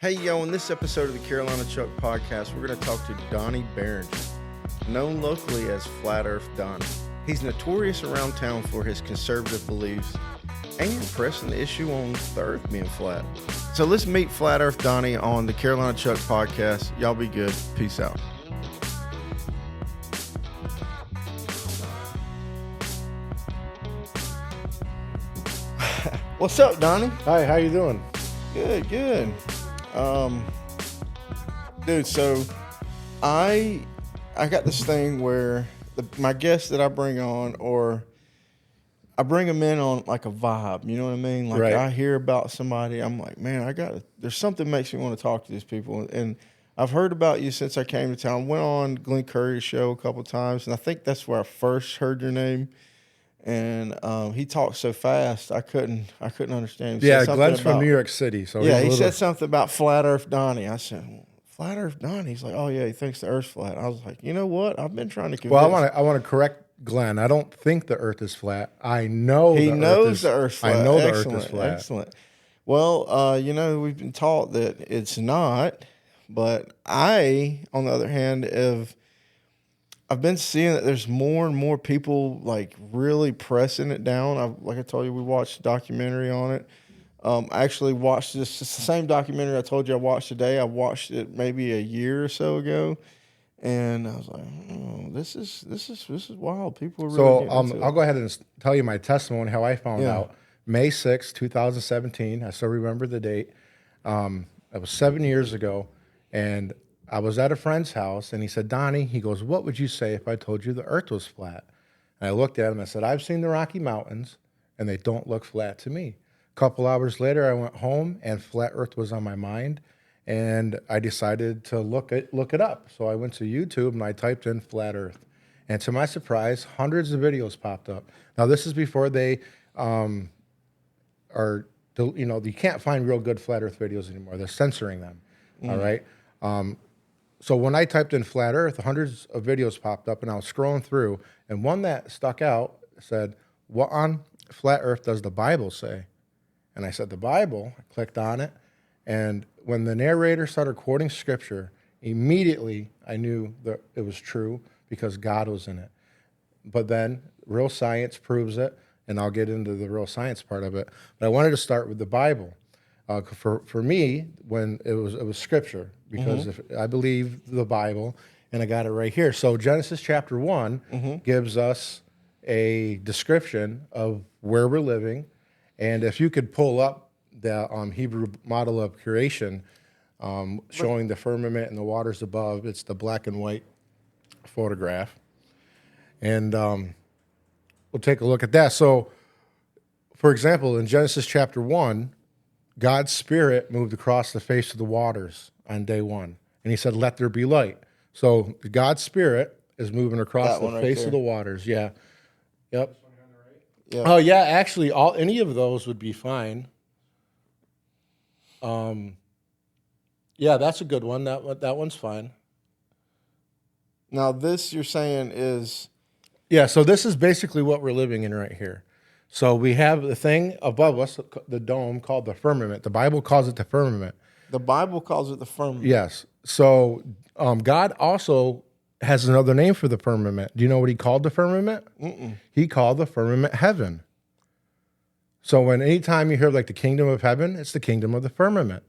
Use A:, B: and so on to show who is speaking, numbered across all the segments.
A: Hey, yo, in this episode of the Carolina Chuck podcast, we're going to talk to Donnie Barrigar, known locally as Flat Earth Donnie. He's notorious around town for his conservative beliefs and pressing the issue on the earth being flat. So let's meet Flat Earth Donnie on the Carolina Chuck podcast. Y'all be good. Peace out. What's up, Donnie?
B: Hi, how you doing?
A: Good. Dude, so I got this thing where my guests that I bring on, or I bring them in on like a vibe, you know what I mean? Like,
B: right.
A: I hear about somebody, I'm like, man, there's something makes me want to talk to these people. And I've heard about you since I came to town. Went on Glenn Curry's show a couple of times, and I think that's where I first heard your name. And he talked so fast, I couldn't understand him.
B: Yeah, Glenn's from New York City, so
A: yeah, he said something about Flat Earth Donnie. I said, well, Flat Earth Donnie. He's like, oh yeah, he thinks the Earth's flat. I was like, you know what? I've been trying to convince.
B: Well, I want to correct Glenn. I don't think the Earth is flat. I know
A: he knows the Earth's flat.
B: I know
A: Excellent,
B: the Earth is flat.
A: Excellent. Well, we've been taught that it's not, but I, on the other hand, I've been seeing that there's more and more people like really pressing it down. Like I told you, we watched a documentary on it. I actually watched this. It's the same documentary I told you I watched today. I watched it maybe a year or so ago, and I was like, oh, this is wild. People are really
B: So
A: getting into
B: I'll
A: it.
B: go ahead and tell you my testimony, how I found out. May 6, 2017. I still remember the date. It was 7 years ago, and I was at a friend's house, and he said, Donnie, he goes, what would you say if I told you the Earth was flat? And I looked at him and I said, I've seen the Rocky Mountains, and they don't look flat to me. A couple hours later, I went home, and flat Earth was on my mind, and I decided to look it up. So I went to YouTube, and I typed in flat Earth. And to my surprise, hundreds of videos popped up. Now, this is before they you can't find real good flat Earth videos anymore. They're censoring them, all right? So when I typed in flat Earth, hundreds of videos popped up, and I was scrolling through, and one that stuck out said, what on flat Earth does the Bible say? And I said, the Bible. I clicked on it, and when the narrator started quoting scripture, immediately I knew that it was true because God was in it. But then real science proves it, and I'll get into the real science part of it. But I wanted to start with the Bible. For me, when it was scripture, because if I believe the Bible, and I got it right here. So Genesis chapter 1 gives us a description of where we're living, and if you could pull up the Hebrew model of creation, showing the firmament and the waters above, it's the black and white photograph, and we'll take a look at that. So, for example, in Genesis chapter 1, God's Spirit moved across the face of the waters on day 1. And he said, let there be light. So God's Spirit is moving across the face of the waters. Yeah. Yep.
A: Yeah.
B: Oh, yeah. Actually, any of those would be fine. Yeah, that's a good one. That one's fine.
A: Now, this you're saying is...
B: Yeah, so this is basically what we're living in right here. So we have the thing above us, the dome, called the firmament. The Bible calls it the firmament.
A: The Bible calls it the firmament.
B: Yes. So God also has another name for the firmament. Do you know what he called the firmament? He called the firmament heaven. So anytime you hear like the kingdom of heaven, it's the kingdom of the firmament.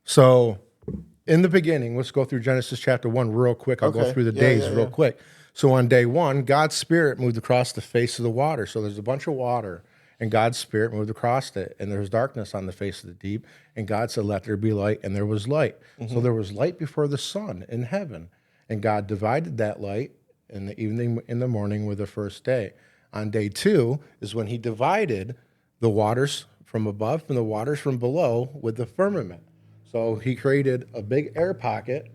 B: So in the beginning, let's go through Genesis chapter 1 real quick. I'll go through the days real quick. So on day 1, God's Spirit moved across the face of the water. So there's a bunch of water, and God's Spirit moved across it, and there's darkness on the face of the deep. And God said, let there be light, and there was light. So there was light before the sun in heaven. And God divided that light in the evening, in the morning with the first day. On day 2 is when he divided the waters from above and the waters from below with the firmament. So he created a big air pocket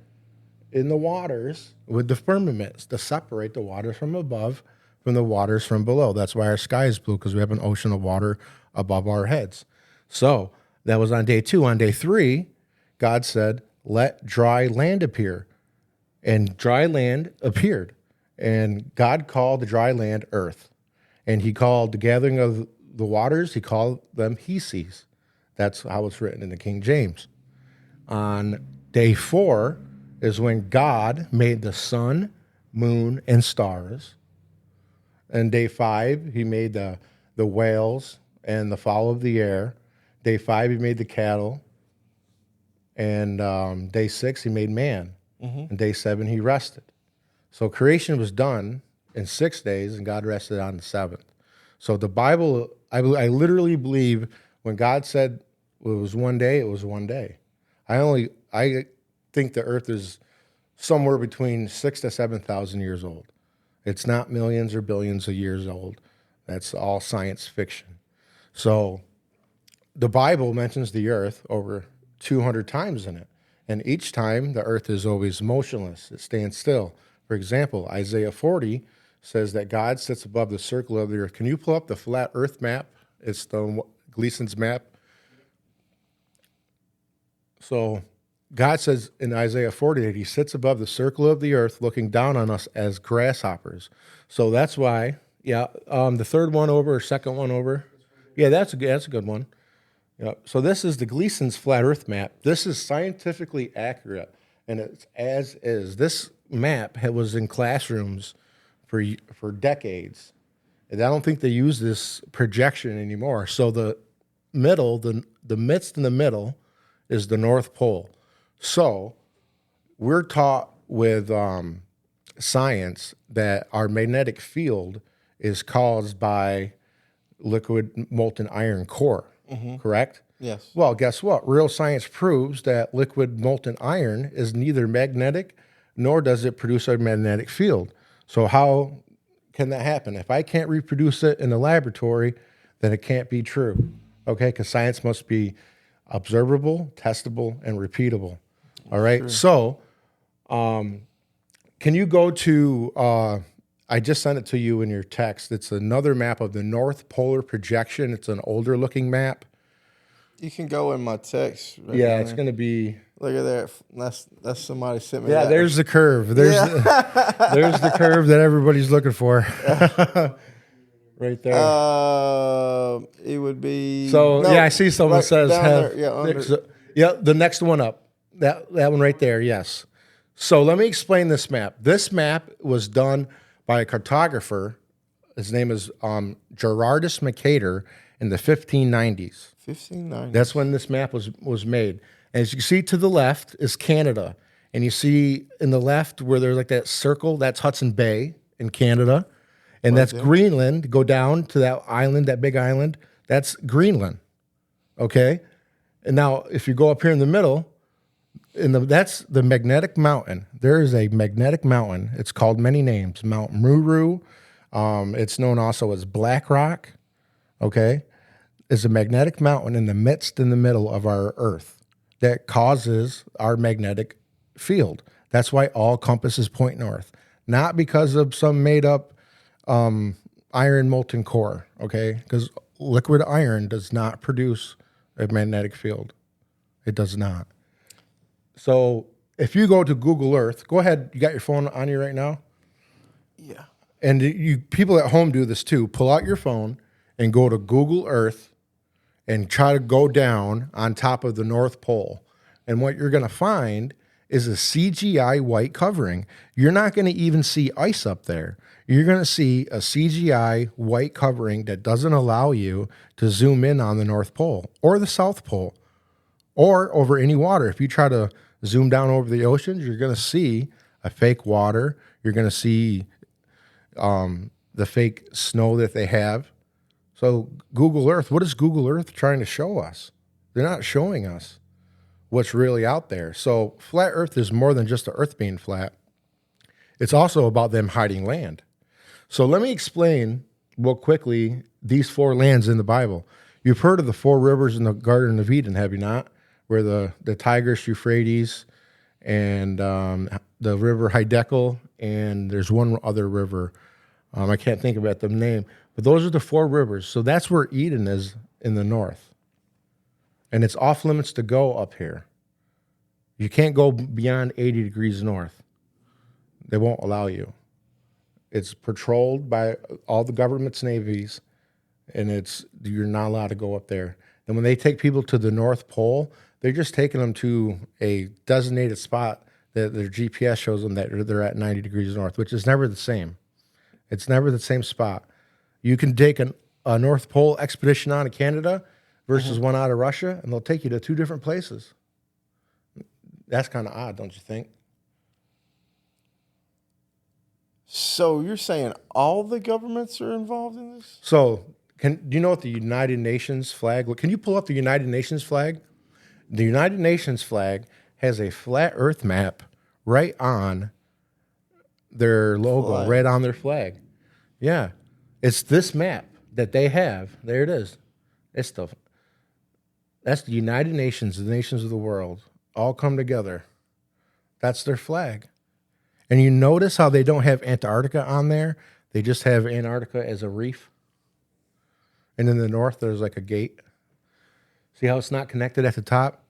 B: in the waters with the firmaments to separate the waters from above from the waters from below. That's why our sky is blue, because we have an ocean of water above our heads. So that was on day 2. On day 3, God said, let dry land appear. And dry land appeared. And God called the dry land earth. And he called the gathering of the waters, he called them he seas. That's how it's written in the King James. on day 4 is when God made the sun, moon, and stars. And day 5, he made the whales and the fowl of the air. Day 5, he made the cattle. And day 6, he made man. And day 7, he rested. So creation was done in 6 days, and God rested on the 7th. So the Bible, I literally believe when God said it was one day, it was one day. I think the earth is somewhere between 6,000 to 7,000 years old. It's not millions or billions of years old. That's all science fiction. So the Bible mentions the earth over 200 times in it. And each time the earth is always motionless. It stands still. For example, Isaiah 40 says that God sits above the circle of the earth. Can you pull up the flat earth map? It's the Gleason's map. So God says in Isaiah 40 that he sits above the circle of the earth looking down on us as grasshoppers. So that's why, the third one over or second one over. Yeah, that's a good one. Yeah. So this is the Gleason's flat earth map. This is scientifically accurate, and it's as is. This map was in classrooms for decades. And I don't think they use this projection anymore. So the middle, the midst in the middle is the North Pole. So we're taught with science that our magnetic field is caused by liquid molten iron core, correct?
A: Yes.
B: Well, guess what? Real science proves that liquid molten iron is neither magnetic nor does it produce a magnetic field. So how can that happen? If I can't reproduce it in the laboratory, then it can't be true, okay? Because science must be observable, testable, and repeatable, all right? Sure. So can you go to, I just sent it to you in your text. It's another map of the North Polar Projection. It's an older looking map.
A: You can go in my text.
B: Right, yeah, it's going to be.
A: Look at that. That's somebody sent me.
B: Yeah,
A: that.
B: There's the curve. There's the curve that everybody's looking for. Right there.
A: It would be.
B: So I see someone
A: right
B: says have.
A: There,
B: the next one up. That one right there. Yes. So let me explain this map. This map was done by a cartographer. His name is Gerardus Mercator in the 1590s.
A: 1590s.
B: That's when this map was made. And as you can see to the left is Canada. And you see in the left where there's like that circle, that's Hudson Bay in Canada. And that's Greenland. Go down to that island, that big island. That's Greenland. Okay? And now if you go up here in the middle, that's the magnetic mountain. There is a magnetic mountain. It's called many names. Mount Muru. It's known also as Black Rock. Okay? Is a magnetic mountain in the middle of our Earth that causes our magnetic field. That's why all compasses point north. Not because of some made-up iron molten core, okay? Because liquid iron does not produce a magnetic field. It does not. So if you go to Google Earth, go ahead. You got your phone on you right now?
A: Yeah.
B: And you people at home do this too. Pull out your phone and go to Google Earth and try to go down on top of the North Pole. And what you're going to find is a CGI white covering. You're not going to even see ice up there. You're going to see a CGI white covering that doesn't allow you to zoom in on the North Pole or the South Pole or over any water. If you try to zoom down over the oceans, you're going to see a fake water. You're going to see the fake snow that they have. So Google Earth, what is Google Earth trying to show us? They're not showing us what's really out there. So flat Earth is more than just the Earth being flat. It's also about them hiding land. So let me explain real quickly these 4 lands in the Bible. You've heard of the 4 rivers in the Garden of Eden, have you not? Where the Tigris, Euphrates, and the river Hiddekel, and there's one other river. I can't think about the name. But those are the 4 rivers. So that's where Eden is in the north. And it's off limits to go up here. You can't go beyond 80 degrees north. They won't allow you. It's patrolled by all the government's navies, and you're not allowed to go up there. And when they take people to the North Pole, They're just taking them to a designated spot that their GPS shows them that they're at 90 degrees north, which is never the same. It's never the same spot. You can take a North Pole expedition out of Canada versus one out of Russia, and they'll take you to two different places. That's kind of odd, don't you think?
A: So you're saying all the governments are involved in this?
B: So, do you know what the United Nations flag? Can you pull up the United Nations flag? The United Nations flag has a flat Earth map right on their logo, right on their flag. Yeah, it's this map that they have. There it is. That's the United Nations, the nations of the world, all come together. That's their flag. And you notice how they don't have Antarctica on there? They just have Antarctica as a reef. And in the north, there's like a gate. See how it's not connected at the top?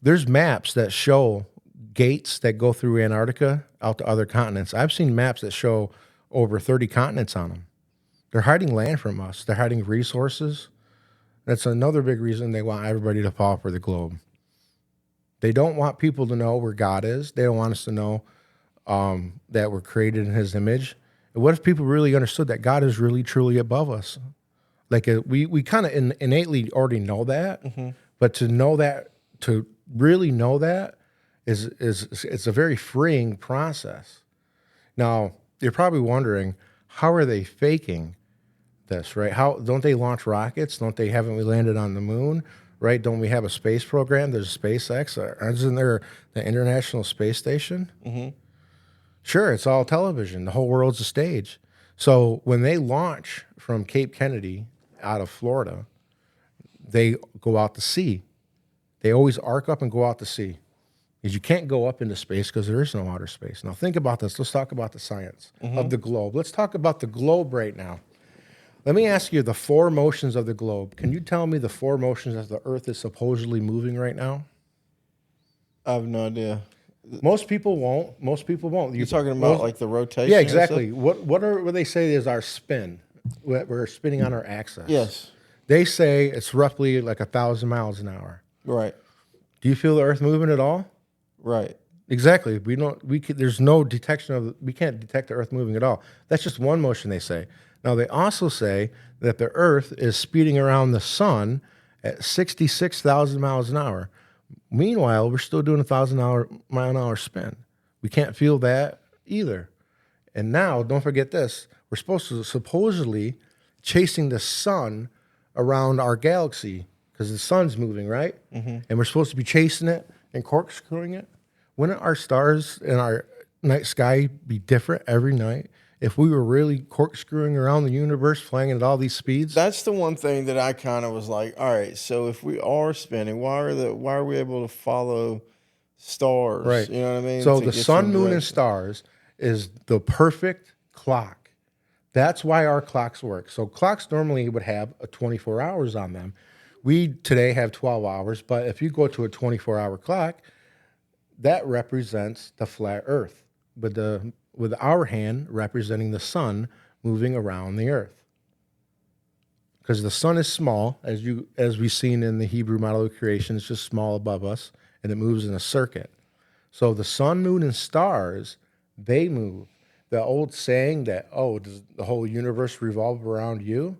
B: There's maps that show gates that go through Antarctica out to other continents. I've seen maps that show over 30 continents on them. They're hiding land from us. They're hiding resources. That's another big reason they want everybody to pauper the globe. They don't want people to know where God is. They don't want us to know that we're created in his image. And what if people really understood that God is really, truly above us? Like we kind of innately already know that, but to know that, to really know that is it's a very freeing process. Now, you're probably wondering, how are they faking this, right? How don't they launch rockets? Haven't we landed on the moon, right? Don't we have a space program? There's SpaceX. Isn't there the International Space Station? Mm-hmm. Sure, it's all television. The whole world's a stage. So when they launch from Cape Kennedy out of Florida, they go out to sea. They always arc up and go out to sea. Because you can't go up into space because there is no outer space. Now think about this. Let's talk about the science of the globe. Let's talk about the globe right now. Let me ask you the four motions of the globe. Can you tell me the four motions that the Earth is supposedly moving right now?
A: I have no idea.
B: Most people won't.
A: You're talking about like the rotation?
B: Yeah, exactly. What they say is our spin. We're spinning on our axis.
A: Yes.
B: They say it's roughly like 1,000 miles an hour.
A: Right.
B: Do you feel the Earth moving at all?
A: Right.
B: Exactly. There's no detection we can't detect the Earth moving at all. That's just one motion they say. Now they also say that the Earth is speeding around the sun at 66,000 miles an hour. Meanwhile, we're still doing 1,000-mile-an-hour spin. We can't feel that either. And now, don't forget this. We're supposed to supposedly chasing the sun around our galaxy because the sun's moving, right? Mm-hmm. And we're supposed to be chasing it and corkscrewing it. Wouldn't our stars in our night sky be different every night if we were really corkscrewing around the universe, flying at all these speeds?
A: That's the one thing that I kind of was like, all right, so if we are spinning, why are we able to follow stars?
B: Right.
A: You know what I mean?
B: So the sun, moon, and stars is the perfect clock. That's why our clocks work. So clocks normally would have 24 hours on them. We today have 12 hours, but if you go to a 24-hour clock, that represents the flat Earth, with our hand representing the sun moving around the Earth. Because the sun is small, as we've seen in the Hebrew model of creation, it's just small above us, and it moves in a circuit. So the sun, moon, and stars, they move. The old saying that, does the whole universe revolve around you?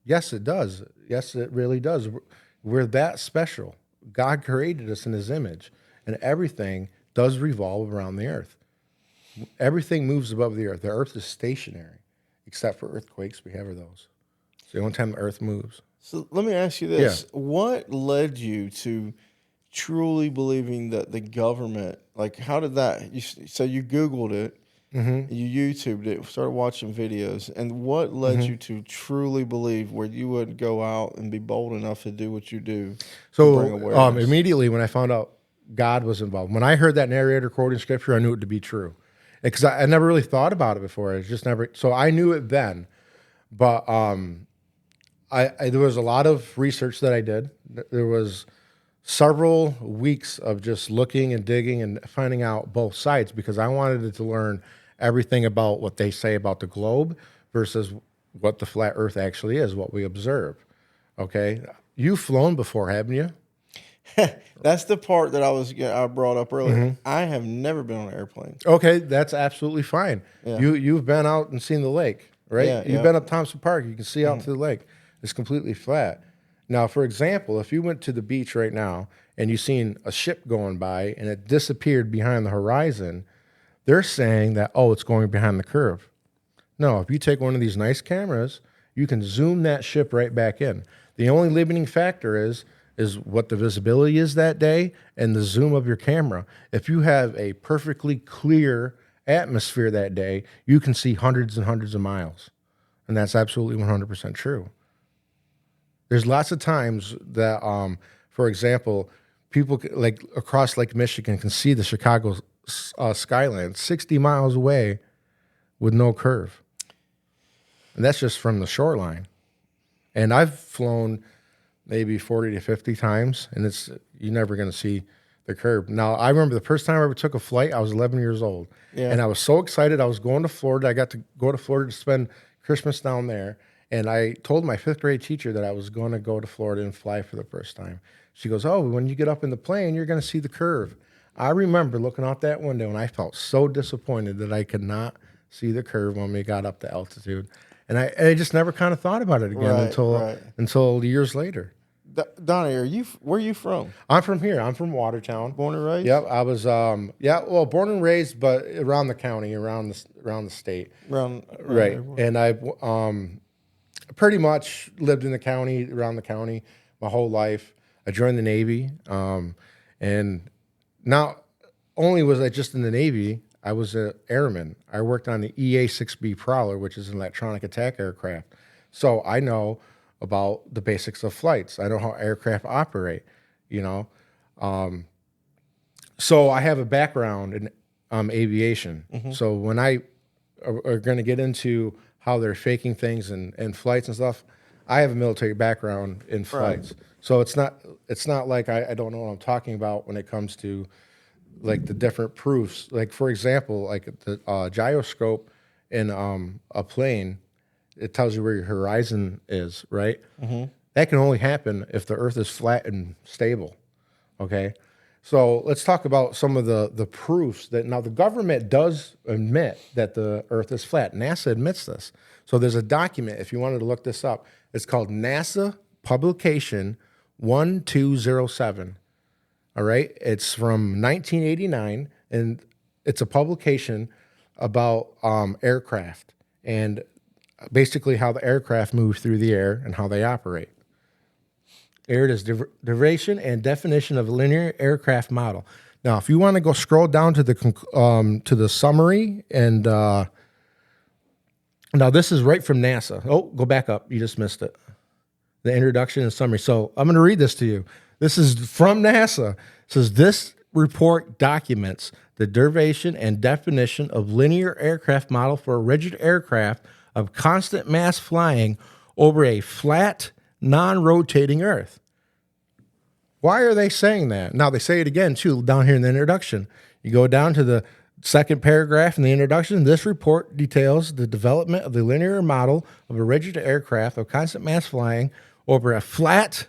B: Yes, it does. Yes, it really does. We're that special. God created us in his image, and everything does revolve around the Earth. Everything moves above the Earth. The Earth is stationary, except for earthquakes. We have those. It's the only time the Earth moves.
A: So let me ask you this.
B: Yeah.
A: What led you to truly believing that the government, like how did that, so you Googled it, you YouTubed it, started watching videos, and what led you to truly believe where you would go out and be bold enough to do what you do?
B: So immediately when I found out God was involved, when I heard that narrator quoting scripture, I knew it to be true. Because I never really thought about it before. It's just never. So I knew it then, but there was a lot of research that I did. There was several weeks of just looking and digging and finding out both sides because I wanted to learn everything about what they say about the globe versus what the flat Earth actually is, what we observe. Okay, you've flown before, haven't you?
A: That's the part that I brought up earlier. I have never been on an airplane.
B: Okay, that's absolutely fine.
A: Yeah.
B: You've been out and seen the lake, right?
A: Yeah,
B: You've
A: yeah.
B: been up Thompson Park. You can see out to the lake. It's completely flat. Now, for example, if you went to the beach right now and you seen a ship going by and it disappeared behind the horizon, they're saying that, oh, it's going behind the curve. No, if you take one of these nice cameras, you can zoom that ship right back in. The only limiting factor is what the visibility is that day and the zoom of your camera. If you have a perfectly clear atmosphere that day, you can see hundreds and hundreds of miles. And that's absolutely 100% true. There's lots of times that, for example, people like across Lake Michigan can see the Chicago skyline 60 miles away with no curve. And that's just from the shoreline. And I've flown maybe 40 to 50 times, and you're never going to see the curve. Now, I remember the first time I ever took a flight, I was 11 years old.
A: Yeah.
B: And I was so excited. I was going to Florida. I got to go to Florida to spend Christmas down there. And I told my 5th grade teacher that I was going to go to Florida and fly for the first time. She goes, oh, when you get up in the plane, you're going to see the curve. I remember looking out that window, and I felt so disappointed that I could not see the curve when we got up to altitude. And I just never kind of thought about it again until years later.
A: Donnie, where are you from?
B: I'm from here. I'm from Watertown.
A: Born and raised?
B: Yep. I was born and raised, but around the county, around the state.
A: Around
B: right. And I pretty much lived in the county, around the county, my whole life. I joined the Navy, and not only was I just in the Navy, I was an airman. I worked on the EA-6B Prowler, which is an electronic attack aircraft. So I know about the basics of flights. I know how aircraft operate, So I have a background in aviation. Mm-hmm. So when I are going to get into how they're faking things and flights and stuff, I have a military background in flights. Right. So it's not like I don't know what I'm talking about when it comes to like the different proofs. Like, for example, like the gyroscope in a plane, it tells you where your horizon is, right? Mm-hmm. That can only happen if the Earth is flat and stable, okay? So let's talk about some of the proofs that now the government does admit that the Earth is flat. NASA admits this. So there's a document, if you wanted to look this up, it's called NASA Publication 1207. All right, it's from 1989, and it's a publication about aircraft and basically how the aircraft move through the air and how they operate. Here it is, derivation and definition of a linear aircraft model. Now, if you want to go scroll down to the summary, and now this is right from NASA. Oh, go back up. You just missed it. The introduction and summary. So I'm going to read this to you. This is from NASA. It says, this report documents the derivation and definition of linear aircraft model for a rigid aircraft of constant mass flying over a flat, non-rotating Earth. Why are they saying that? Now, they say it again, too, down here in the introduction. You go down to the second paragraph in the introduction. This report details the development of the linear model of a rigid aircraft of constant mass flying over a flat,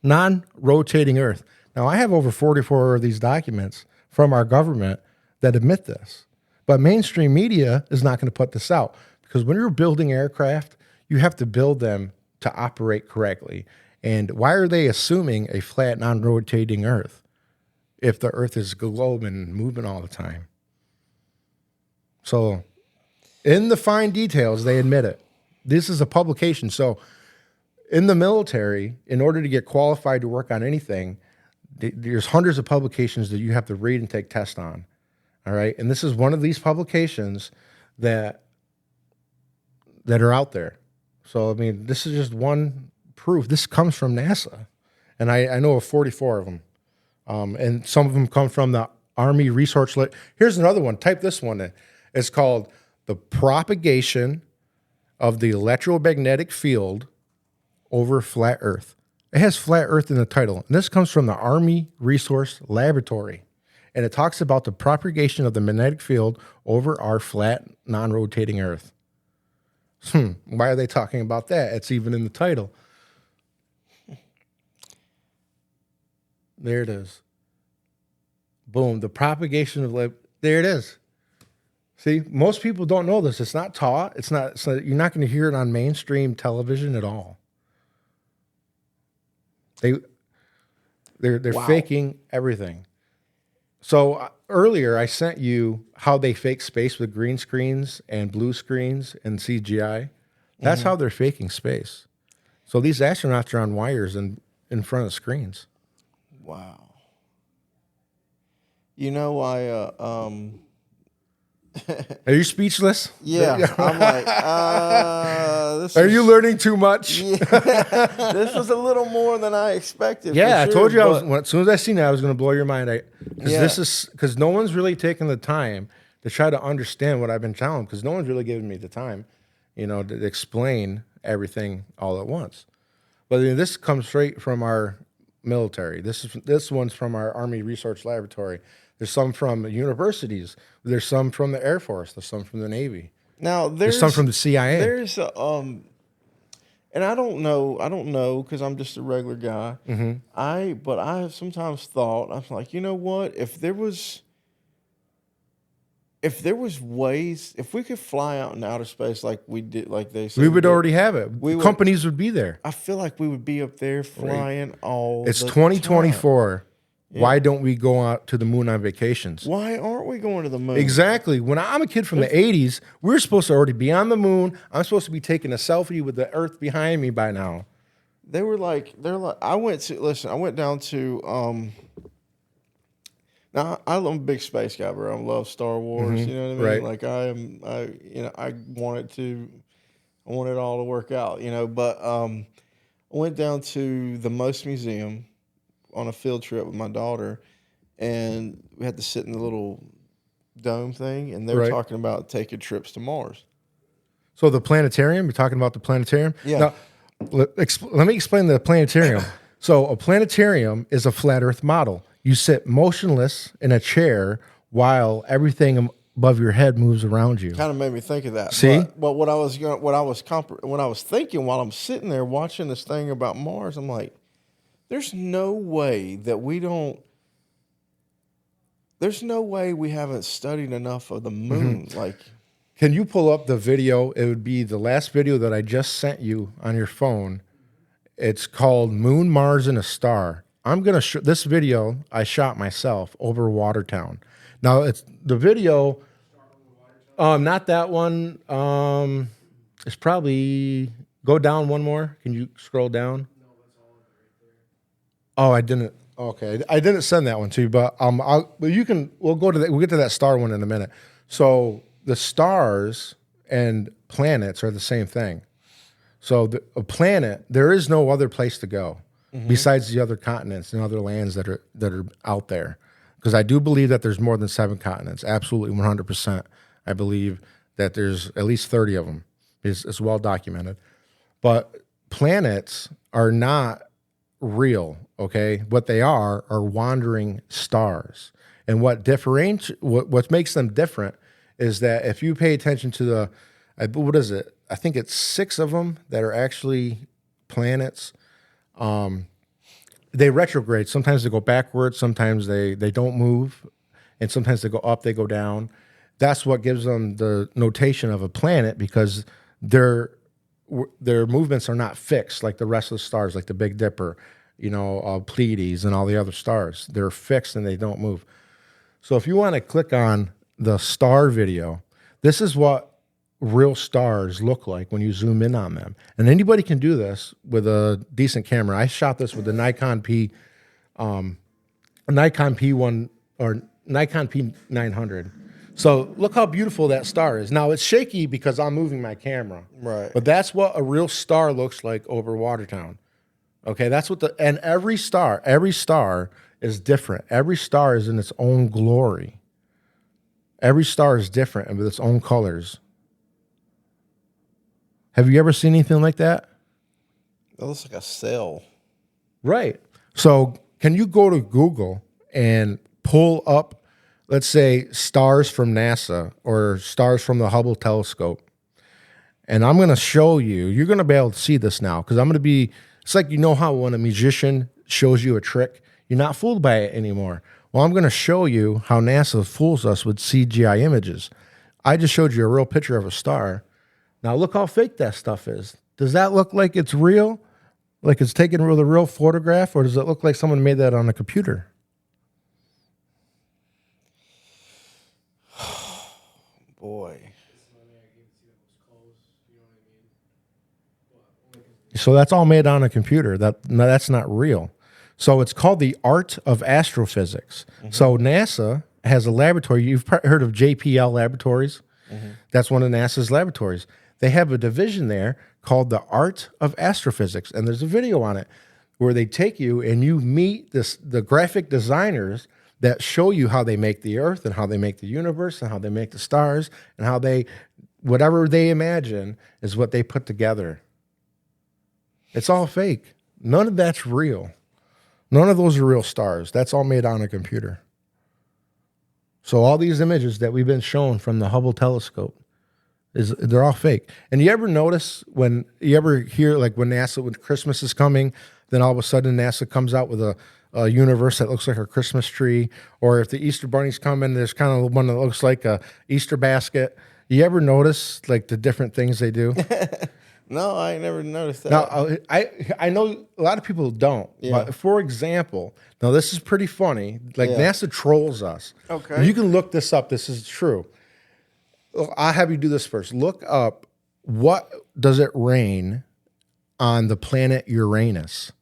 B: non-rotating Earth. Now, I have over 44 of these documents from our government that admit this. But mainstream media is not going to put this out because when you're building aircraft, you have to build them to operate correctly. And why are they assuming a flat, non-rotating Earth if the Earth is a globe and moving all the time? So in the fine details, they admit it. This is a publication. So in the military, in order to get qualified to work on anything, there's hundreds of publications that you have to read and take tests on. All right. And this is one of these publications that are out there. So, I mean, this is just one proof. This comes from NASA. And I know of 44 of them. And some of them come from the Army Research. Here's another one. Type this one in. It's called The Propagation of the Electromagnetic Field Over Flat Earth. It has Flat Earth in the title. And this comes from the Army Resource Laboratory. And it talks about the propagation of the magnetic field over our flat, non-rotating Earth. Why are they talking about that? It's even in the title. There it is. Boom. The propagation of light. There it is. See, most people don't know this. It's not taught. It's not. So you're not going to hear it on mainstream television at all. They're faking everything. So earlier I sent you how they fake space with green screens and blue screens and CGI. That's how they're faking space. So these astronauts are on wires and in front of screens.
A: Wow. You know,
B: Are you speechless?
A: yeah, I'm like,
B: Are you learning too much?
A: Yeah, this was a little more than I expected.
B: Yeah,
A: for
B: I told you
A: sure,
B: as soon as I seen it, I was going to blow your mind.
A: Yeah.
B: This is because no one's really taken the time to try to understand what I've been telling them, because no one's really given me the time, to explain everything all at once. But this comes straight from our military. This one's from our Army Research Laboratory. There's some from universities. There's some from the Air Force. There's some from the Navy.
A: Now
B: There's some from the CIA.
A: There's a and I don't know because I'm just a regular guy. But I have sometimes thought, I'm like, you know what? If there was ways, if we could fly out in outer space like we did, like they said,
B: we would already have it. Companies would be there.
A: I feel like we would be up there flying all.
B: It's
A: the
B: 2024.
A: time.
B: Why don't we go out to the moon on vacations?
A: Why aren't we going to the moon?
B: Exactly. When I'm a kid from the 80s, we were supposed to already be on the moon. I'm supposed to be taking a selfie with the Earth behind me by now.
A: They're like, I went down to, now I'm a big space guy, bro. I love Star Wars. You know what I mean?
B: Right.
A: Like I want it all to work out, but, I went down to the Most Museum on a field trip with my daughter, and we had to sit in the little dome thing, and they were talking about taking trips to Mars.
B: So the planetarium, you're talking about the planetarium?
A: Yeah.
B: Now, let me explain the planetarium. So a planetarium is a flat Earth model. You sit motionless in a chair while everything above your head moves around you.
A: Kind of made me think of that.
B: See?
A: But when I was thinking while I'm sitting there watching this thing about Mars, I'm like, there's no way we haven't studied enough of the moon. Like,
B: can you pull up the video? It would be the last video that I just sent you on your phone. It's called Moon, Mars, and a Star. I'm going to show this video I shot myself over Watertown. Now, it's the video, not that one. It's probably, go down one more. Can you scroll down? Oh, I didn't. Okay, I didn't send that one to you, but we'll get to that star one in a minute. So the stars and planets are the same thing. So a planet, there is no other place to go besides the other continents and other lands that are out there. Because I do believe that there's more than 7 continents. Absolutely, 100%. I believe that there's at least 30 of them. It's well documented. But planets are not real, okay? What they are wandering stars. And what makes them different is that if you pay attention to what is it? I think it's 6 of them that are actually planets. They retrograde. Sometimes they go backwards. Sometimes they don't move. And sometimes they go up, they go down. That's what gives them the notation of a planet, because their movements are not fixed like the rest of the stars, like the Big Dipper, Pleiades and all the other stars. They're fixed and they don't move. So if you want to click on the star video, this is what real stars look like when you zoom in on them. And anybody can do this with a decent camera. I shot this with the Nikon P1 or Nikon P900. So look how beautiful that star is. Now it's shaky because I'm moving my camera.
A: Right.
B: But that's what a real star looks like over Watertown. Okay, that's what and every star is different. Every star is in its own glory. Every star is different and with its own colors. Have you ever seen anything like that?
A: That looks like a cell.
B: Right. So can you go to Google and pull up, let's say, stars from NASA or stars from the Hubble telescope? And I'm going to show you. You're going to be able to see this now, because I'm going to be, it's like, how when a musician shows you a trick, You're not fooled by it anymore. Well, I'm going to show you how NASA fools us with CGI images. I just showed you a real picture of a star. Now look how fake that stuff is. Does that look like it's real? Like it's taken with a real photograph, or does it look like someone made that on a computer?
A: Boy.
B: So that's all made on a computer. That's not real. So it's called the art of astrophysics. So NASA has a laboratory. You've heard of JPL Laboratories? That's one of NASA's laboratories. They have a division there called the art of astrophysics. And there's a video on it where they take you and you meet the graphic designers that show you how they make the Earth and how they make the universe and how they make the stars and how whatever they imagine is what they put together. It's all fake. None of that's real. None of those are real stars. That's all made on a computer. So all these images that we've been shown from the Hubble telescope, they're all fake. And you ever notice when you ever hear, like when Christmas is coming, then all of a sudden NASA comes out with a universe that looks like a Christmas tree, or if the Easter bunny's coming, there's kind of one that looks like a Easter basket. You ever notice like the different things they do?
A: No, I ain't never noticed that.
B: Now, I know a lot of people don't.
A: Yeah.
B: But for example, now this is pretty funny. Like NASA trolls us.
A: Okay.
B: You can look this up. This is true. I'll have you do this first. Look up, what does it rain on the planet Uranus?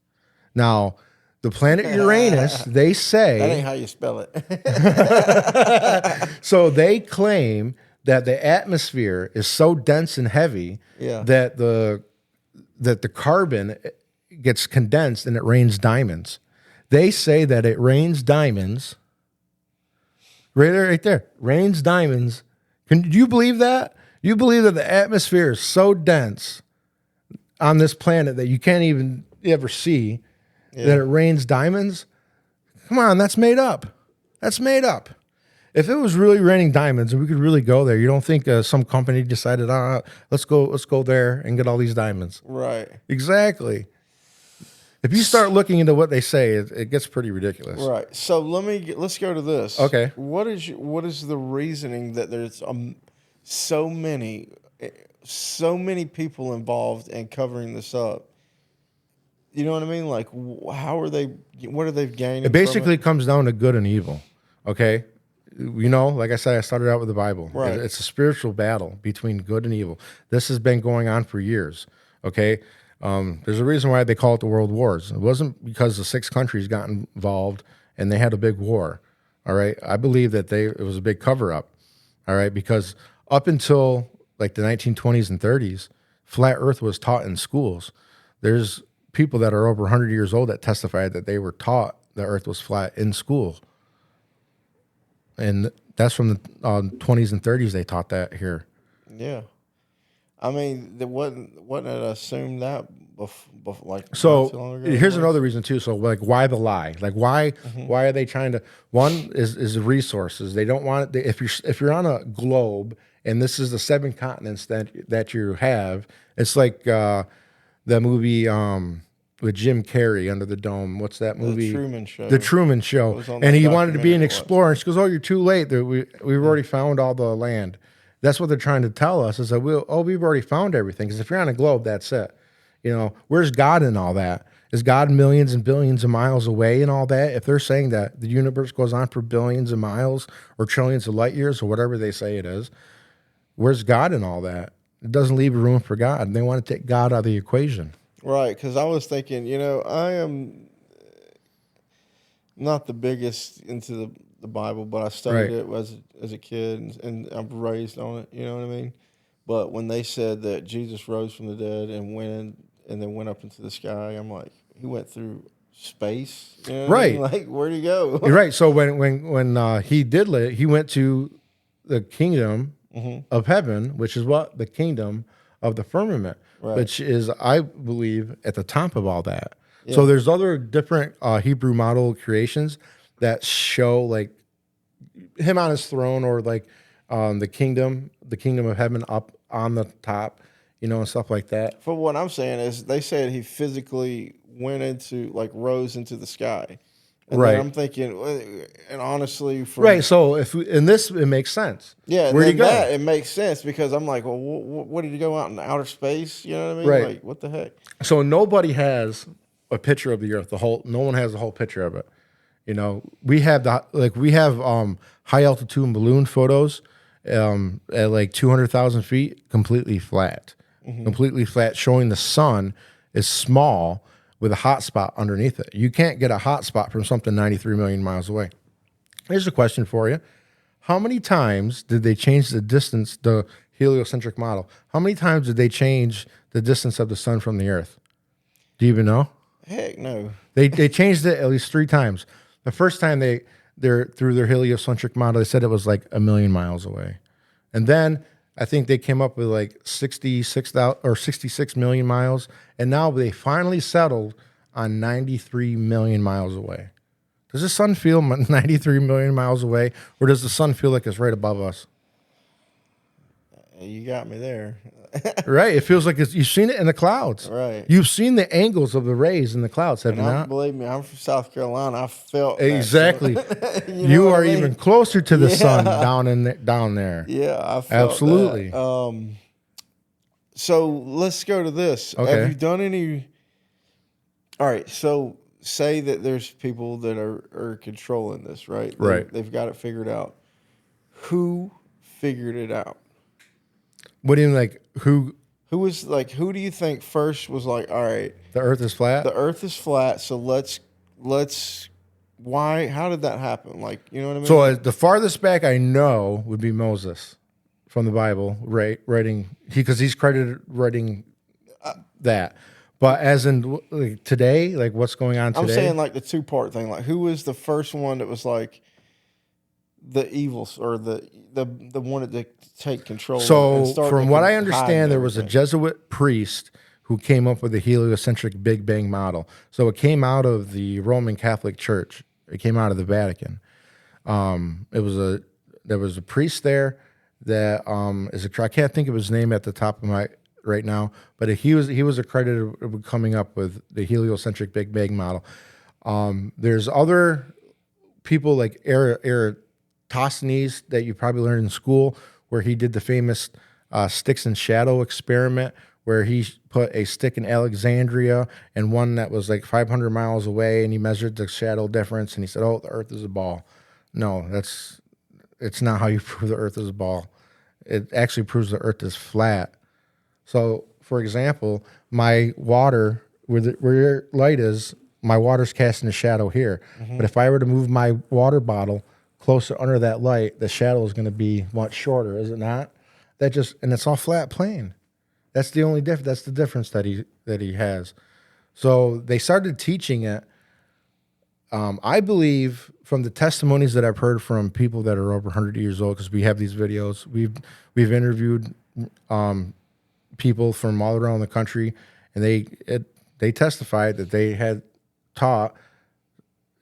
B: Now, the planet Uranus, they say...
A: That ain't how you spell it.
B: So they claim that the atmosphere is so dense and heavy that the carbon gets condensed and it rains diamonds. They say that it rains diamonds. Right there. Rains diamonds. Do you believe that? You believe that the atmosphere is so dense on this planet that you can't even ever see that it rains diamonds? Come on, that's made up. That's made up. If it was really raining diamonds and we could really go there, you don't think some company decided, let's go there and get all these diamonds?
A: Right.
B: Exactly. If you start looking into what they say, it gets pretty ridiculous.
A: Right. So let's go to this.
B: Okay.
A: What is the reasoning that there's so many people involved in covering this up? You know what I mean? Like, how are they? What are they gaining?
B: It basically comes down to good and evil. Okay. You know, like I said, I started out with the Bible.
A: Right.
B: It's a spiritual battle between good and evil. This has been going on for years. Okay. There's a reason why they call it the World Wars. It wasn't because the 6 countries got involved and they had a big war. All right. I believe that it was a big cover up. All right. Because up until like the 1920s and 30s, flat Earth was taught in schools. There's people that are over 100 years old that testified that they were taught the Earth was flat in school. And that's from the 20s and 30s they taught that here.
A: Yeah. I mean, wasn't it assumed that like
B: so
A: not too long ago?
B: Here's another reason too. So like, why the lie? Like why are they trying to? One is the resources. They don't want it. If you're on a globe and this is the 7 continents that you have, it's like the movie with Jim Carrey, Under the Dome. What's that movie?
A: The Truman Show.
B: The Truman Show. And he wanted to be an explorer. And she goes, "Oh, you're too late. We've already found all the land." That's what they're trying to tell us is that we've already found everything. Because if you're on a globe, that's it. You know, where's God in all that? Is God millions and billions of miles away and all that? If they're saying that the universe goes on for billions of miles or trillions of light years or whatever they say it is, where's God in all that? It doesn't leave room for God. And they want to take God out of the equation.
A: Right, because I was thinking, I am not the biggest into the Bible, but I studied it as a kid, and I'm raised on it, you know what I mean? But when they said that Jesus rose from the dead and then went up into the sky, I'm like, he went through space? You know what I mean? Like, where'd he go?
B: You're right. So when he did live, he went to the kingdom of heaven, which is what? The kingdom of the firmament. Right. Which is, I believe, at the top of all that. Yeah. So there's other different Hebrew model creations that show like him on his throne or like the kingdom of heaven up on the top, and stuff like that.
A: For what I'm saying is they said he physically went into, like, rose into the sky. And
B: Right.
A: then I'm thinking, and honestly,
B: Right. So if in this, it makes sense.
A: yeah,
B: Where'd he go?
A: that it makes sense because I'm like, well, what did he go out in outer space? You know what I mean?
B: Right.
A: Like, what the heck?
B: So nobody has a picture of the Earth. No one has a whole picture of it. You know, we have high altitude balloon photos at like 200,000 feet, completely flat, showing the sun is small with a hot spot underneath it. You can't get a hot spot from something 93 million miles away. Here's a question for you. How many times did they change the distance, the heliocentric model? How many times did they change the distance of the sun from the Earth? Do you even know?
A: Heck no.
B: They changed it at least 3 times. The first time they're through their heliocentric model, they said it was like 1 million miles away. And then I think they came up with like 66,000 or 66 million miles. And now they finally settled on 93 million miles away. Does the sun feel 93 million miles away, or does the sun feel like it's right above us?
A: You got me there.
B: Right. It feels like you've seen it in the clouds.
A: Right.
B: You've seen the angles of the rays in the clouds, have you not?
A: Believe me, I'm from South Carolina. I felt
B: Exactly.
A: That,
B: you are even closer to the sun
A: Yeah.
B: down there.
A: Yeah, I felt
B: Absolutely.
A: that. So let's go to this.
B: Okay.
A: Have you done any? All right. So say that there's people that are controlling this, right?
B: Right.
A: They've got it figured out. Who figured it out?
B: What do you mean, like who?
A: Who was like? Who do you think first was like? All right,
B: The Earth is flat.
A: the Earth is flat. So let's. Why? How did that happen? Like, you know what I mean?
B: So the farthest back I know would be Moses from the Bible, writing because he's credited writing that. But as in like, today, like what's going on today?
A: I'm saying like the 2-part thing. Like, who was the first one that was like the evils or the one that take control?
B: So
A: start
B: from what I
A: hiding
B: understand, there was a
A: everything?
B: Jesuit priest who came up with the heliocentric Big Bang model. So it came out of the Roman Catholic Church. It came out of the Vatican. There was a priest there that I can't think of his name at the top of my right now, but he was accredited with coming up with the heliocentric Big Bang model. There's other people like Eratosthenes that you probably learned in school, where he did the famous sticks and shadow experiment, where he put a stick in Alexandria and one that was like 500 miles away, and he measured the shadow difference, and he said, "Oh, the Earth is a ball." No, it's not how you prove the Earth is a ball. It actually proves the Earth is flat. So, for example, my water, where your light is, my water's casting a shadow here. Mm-hmm. But if I were to move my water bottle closer under that light, the shadow is going to be much shorter, is it not? And it's all flat plane. That's the only difference. That's the difference that he has. So they started teaching it. I believe from the testimonies that I've heard from people that are over 100 years old, because we have these videos, we've interviewed people from all around the country, and they testified that they had taught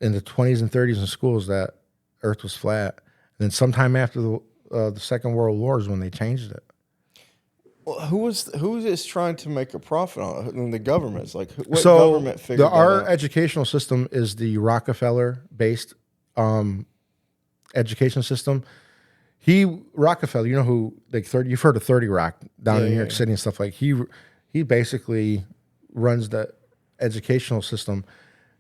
B: in the 20s and 30s in schools that Earth was flat. And then sometime after the Second World War is when they changed it.
A: Well, who is trying to make a profit on it? And the government's like, what government figured that
B: our
A: out?
B: educational system is the Rockefeller-based education system. Rockefeller, you know who, like you've heard of 30 Rock down in New York City and stuff like. He basically runs the educational system.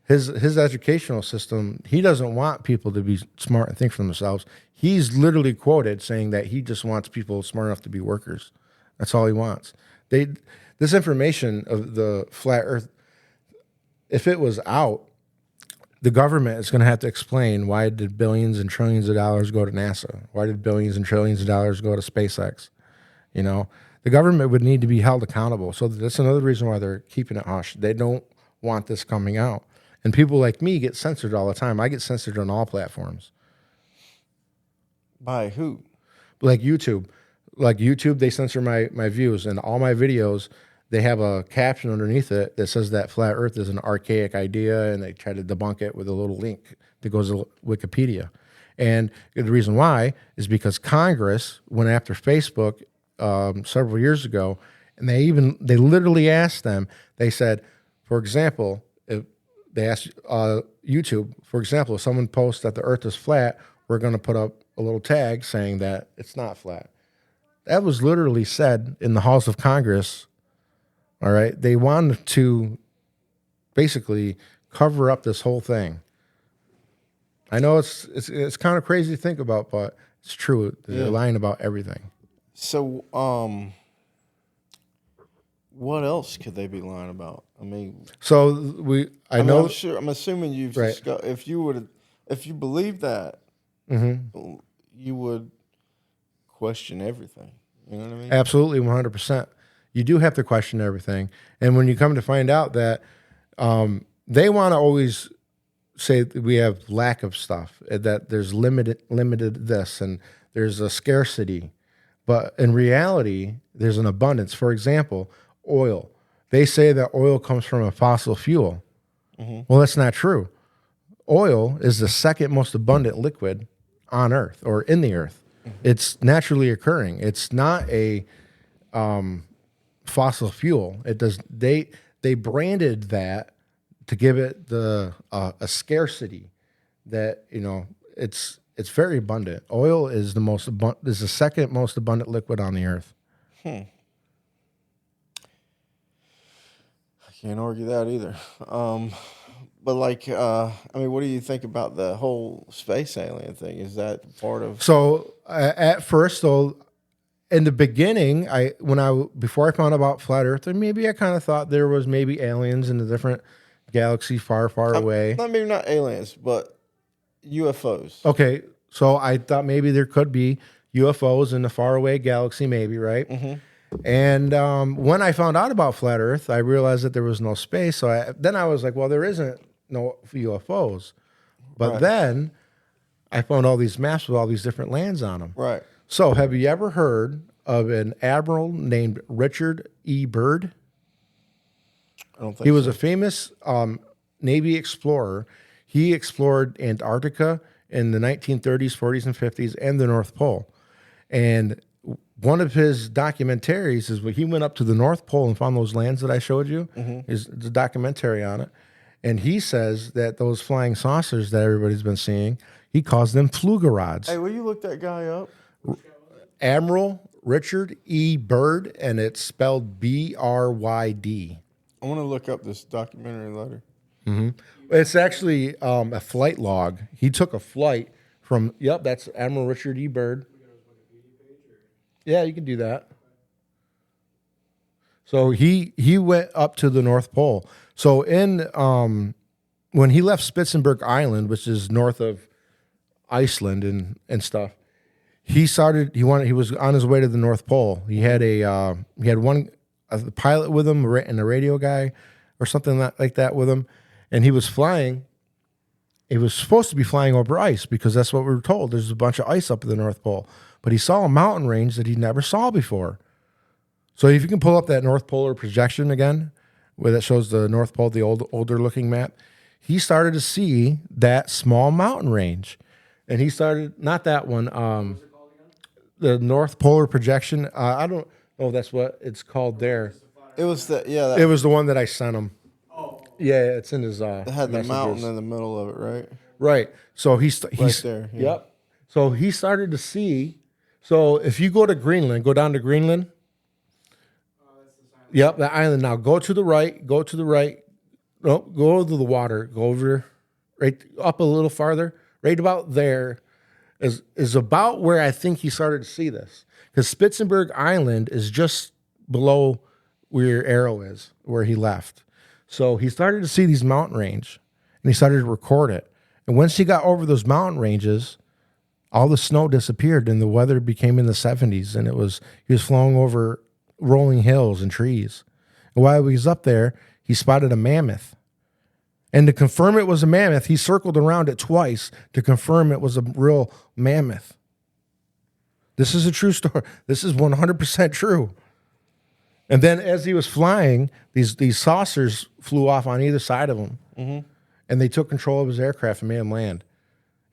B: His educational system, he doesn't want people to be smart and think for themselves. He's literally quoted saying that he just wants people smart enough to be workers. That's all he wants. This information of the flat Earth, if it was out, the government is going to have to explain why did billions and trillions of dollars go to NASA? Why did billions and trillions of dollars go to SpaceX? You know, the government would need to be held accountable. So that's another reason why they're keeping it hush. They don't want this coming out. And people like me get censored all the time. I get censored on all platforms.
A: By who?
B: Like YouTube. They censor my views, and all my videos, they have a caption underneath it that says that flat Earth is an archaic idea, and they try to debunk it with a little link that goes to Wikipedia. And the reason why is because Congress went after Facebook several years ago, and they literally asked them. They said, for example, if they asked YouTube, for example, if someone posts that the Earth is flat, we're going to put up a little tag saying that it's not flat. That was literally said in the halls of Congress. All right, they wanted to basically cover up this whole thing. I know it's kind of crazy to think about, but it's true. They're lying about everything.
A: So, what else could they be lying about? I mean,
B: I know.
A: I'm assuming you've
B: Right.
A: discussed, if you believe that, you would question everything. You know what I mean?
B: Absolutely, 100%. You do have to question everything, and when you come to find out that they want to always say that we have lack of stuff, that there's limited this, and there's a scarcity, but in reality, there's an abundance. For example, oil. They say that oil comes from a fossil fuel. Well, that's not true. Oil is the second most abundant liquid on Earth or in the Earth. It's naturally occurring. It's not a fossil fuel. It does. They branded that to give it a scarcity that it's very abundant. Oil is the second most abundant liquid on the Earth.
A: Can't argue that either. But I mean, what do you think about the whole space alien thing? Is that part of?
B: So at first, though, in the beginning, before I found out about flat Earth, maybe I kind of thought there was maybe aliens in a different galaxy far, far away.
A: Maybe not aliens, but UFOs.
B: Okay, so I thought maybe there could be UFOs in a faraway galaxy, maybe, right? And when I found out about flat Earth, I realized that there was no space. So then I was like, well, there isn't no UFOs. But then I found all these maps with all these different lands on them.
A: Right.
B: So have you ever heard of an admiral named Richard E. Byrd?
A: I don't think
B: He was a famous Navy explorer. He explored Antarctica in the 1930s, 40s, and 50s, and the North Pole. And one of his documentaries is when he went up to the North Pole and found those lands that I showed you. There's a documentary on it. And he says that those flying saucers that everybody's been seeing, he calls them flugerods.
A: Hey, will you look that guy up?
B: Admiral Richard E. Byrd, and it's spelled B-R-Y-D.
A: I want to look up this documentary later.
B: It's actually a flight log. He took a flight from, that's Admiral Richard E. Byrd. Yeah, you can do that. So he went up to the North Pole. So when he left Spitzenberg Island, which is north of Iceland and stuff, he was on his way to the North Pole. He had a pilot with him and a radio guy or something like that with him, and he was flying. He was supposed to be flying over ice because that's what we were told. There's a bunch of ice up at the North Pole. But he saw a mountain range that he never saw before. So if you can pull up that North Polar projection again, where that shows the North Pole, the older looking map, he started to see that small mountain range. And he started, not that one, the North Polar projection. I don't know if that's what it's called there.
A: It was
B: It was the one that I sent him. Yeah, it's in his
A: it had the
B: messages.
A: mountain in the middle of it, right?
B: Right. So he's
A: there. Yeah.
B: Yep. So he started to see. So if you go down to Greenland. Yep, the island. Now go to the right. No, go to the water. Go over, right up a little farther. Right about there is about where I think he started to see this. Because Spitzenberg Island is just below where your arrow is, where he left. So he started to see these mountain range, and he started to record it. And once he got over those mountain ranges, all the snow disappeared, and the weather became in the 70s, and he was flowing over rolling hills and trees. And while he was up there, he spotted a mammoth. And to confirm it was a mammoth, he circled around it twice to confirm it was a real mammoth. This is a true story. This is 100% true. And then as he was flying, these saucers flew off on either side of him. And they took control of his aircraft and made him land.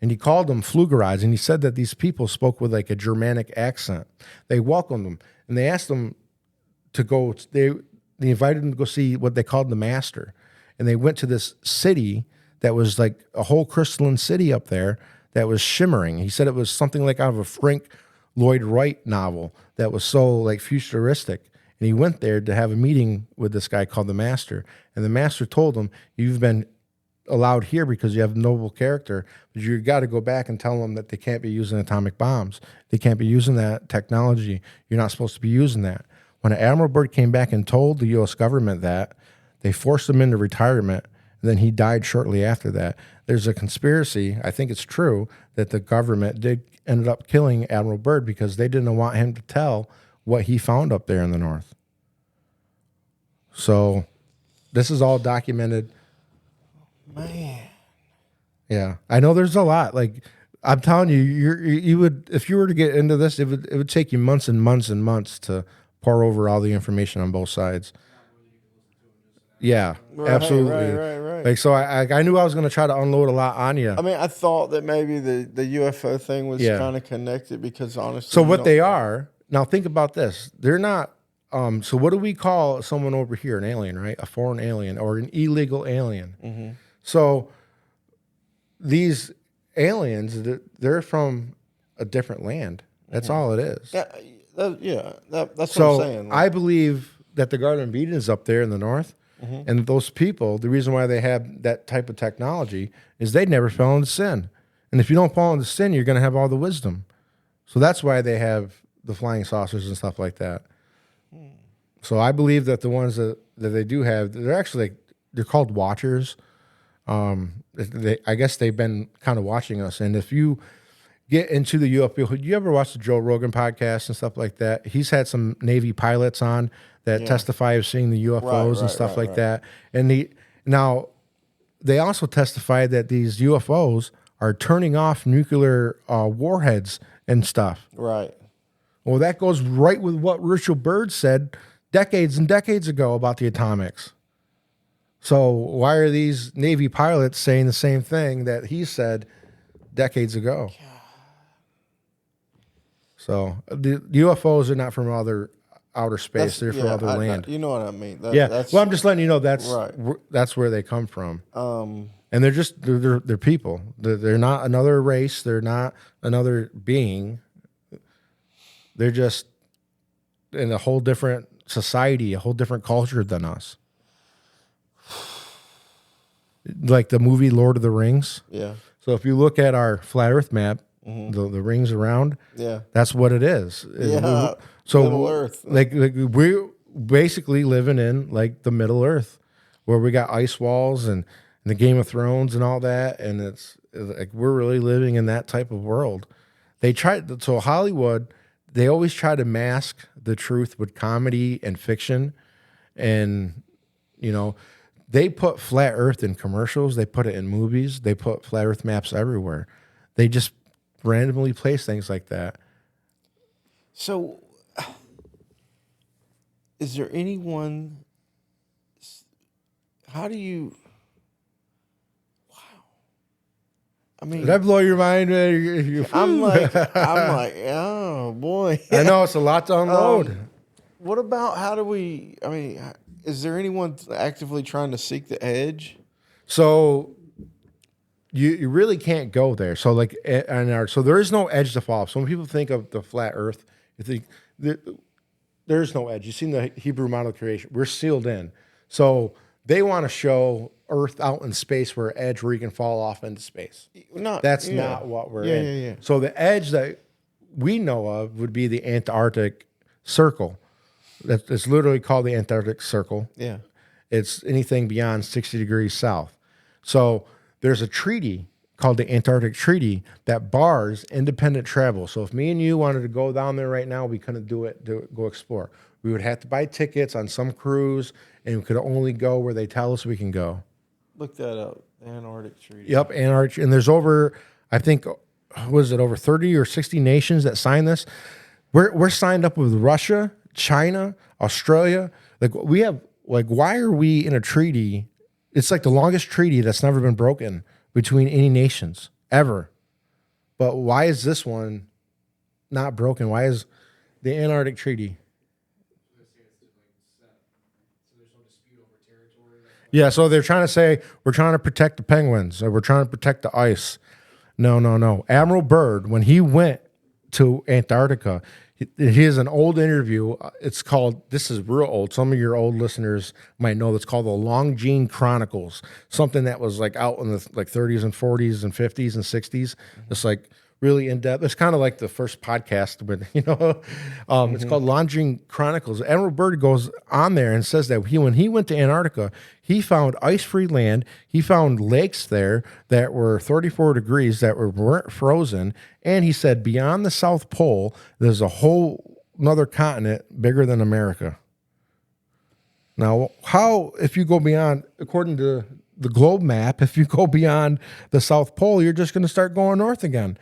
B: And he called them flugerods. And he said that these people spoke with like a Germanic accent. They welcomed him. And they asked him to go, they invited him to go see what they called the master. and they went to this city that was like a whole crystalline city up there that was shimmering. He said it was something like out of a Frank Lloyd Wright novel that was so like futuristic. And he went there to have a meeting with this guy called the Master. And the Master told him, you've been allowed here because you have noble character, but you got to go back and tell them that they can't be using atomic bombs. They can't be using that technology. You're not supposed to be using that. When Admiral Byrd came back and told the U.S. government that, they forced him into retirement, and then he died shortly after that. There's a conspiracy, I think it's true, that the government ended up killing Admiral Byrd because they didn't want him to tell what he found up there in the north. So this is all documented.
A: Man.
B: Yeah, I know there's a lot. Like I'm telling you, you would, if you were to get into this, it would take you months and months and months to pour over all the information on both sides. Yeah,
A: Right,
B: absolutely.
A: right.
B: Like so, I knew I was going to try to unload a lot on you.
A: I mean, I thought that maybe the UFO thing was kind of connected because honestly.
B: So what they are now? Think about this. They're not. So what do we call someone over here? An alien, right? A foreign alien or an illegal alien. Mm-hmm. So these aliens, they're from a different land. That's all it is.
A: Yeah, that's
B: so
A: what I'm saying.
B: I believe that the Garden of Eden is up there in the north. Mm-hmm. And those people, the reason why they have that type of technology is they never fell into sin. And if you don't fall into sin, you're going to have all the wisdom. So that's why they have the flying saucers and stuff like that. So I believe that the ones that they do have, they're actually they're called watchers. I guess they've been kind of watching us. And if you get into the UFO, you ever watch the Joe Rogan podcast and stuff like that? He's had some Navy pilots on that testify of seeing the UFOs and stuff like that. And now they also testified that these UFOs are turning off nuclear warheads and stuff.
A: Right.
B: Well, that goes right with what Richard Byrd said decades and decades ago about the atomics. So why are these Navy pilots saying the same thing that he said decades ago? So the UFOs are not from outer space; they're from other land.
A: You know what I mean?
B: Well, I'm just letting you know that's where they come from. And they're just they're people. They're not another race. They're not another being. They're just in a whole different society, a whole different culture than us. Like the movie Lord of the Rings.
A: Yeah.
B: So if you look at our flat Earth map, the rings around, that's what it is.
A: Yeah.
B: So
A: Middle Earth.
B: like we're basically living in like the Middle Earth, where we got ice walls and the Game of Thrones and all that, and it's like we're really living in that type of world. So Hollywood, they always try to mask the truth with comedy and fiction, and they put flat Earth in commercials, they put it in movies, they put flat Earth maps everywhere. They just randomly place things like that.
A: So, is there anyone? How do you? Wow. I mean,
B: Did that blow your mind?
A: I'm like, oh boy.
B: I know it's a lot to unload.
A: What about how do we? I mean, is there anyone actively trying to seek the edge?
B: So you really can't go there. So so there is no edge to fall. So when people think of the flat Earth, you think there's no edge. You've seen the Hebrew model of creation. We're sealed in. So they want to show Earth out in space where you can fall off into space. That's not what we're in.
A: Yeah.
B: So the edge that we know of would be the Antarctic Circle. It's literally called the Antarctic Circle.
A: Yeah.
B: It's anything beyond 60 degrees south. So there's a treaty called the Antarctic Treaty that bars independent travel. So if me and you wanted to go down there right now, we couldn't go explore. We would have to buy tickets on some cruise, and we could only go where they tell us we can go.
A: Look that up. Antarctic Treaty.
B: Yep, Antarctic. And there's over 30 or 60 nations that signed this? We're signed up with Russia, China, Australia. Why are we in a treaty? It's like the longest treaty that's never been broken between any nations ever. But why is this one not broken? Why is the Antarctic Treaty? Yeah, so they're trying to say we're trying to protect the penguins, or we're trying to protect the ice. No. Admiral Byrd, when he went to Antarctica, he has an old interview. It's called, this is real old. Some of your old listeners might know. It's called the Longines Chronicles, something that was like out in the like 30s and 40s and 50s and 60s. It's like really in depth. It's kind of like the first podcast, but it's called Longines Chronicles. Admiral Byrd goes on there and says that when he went to Antarctica, he found ice-free land. He found lakes there that were 34 degrees that weren't frozen. And he said beyond the South Pole, there's a whole another continent bigger than America. Now, how, if you go beyond, according to the globe map, if you go beyond the South Pole, you're just going to start going north again.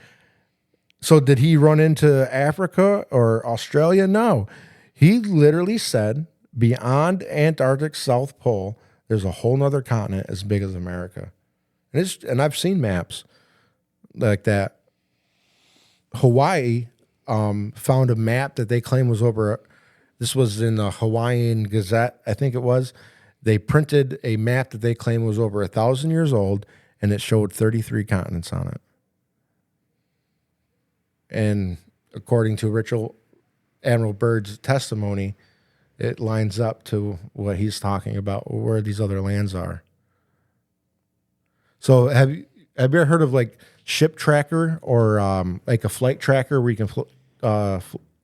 B: So did he run into Africa or Australia? No. He literally said beyond Antarctic South Pole, there's a whole nother continent as big as America. And I've seen maps like that. Hawaii found a map that they claim was over. This was in the Hawaiian Gazette, I think it was. They printed a map that they claim was over 1,000 years old, and it showed 33 continents on it. And according to Admiral Byrd's testimony, it lines up to what he's talking about, where these other lands are. So have you ever heard of like ship tracker or like a flight tracker where you can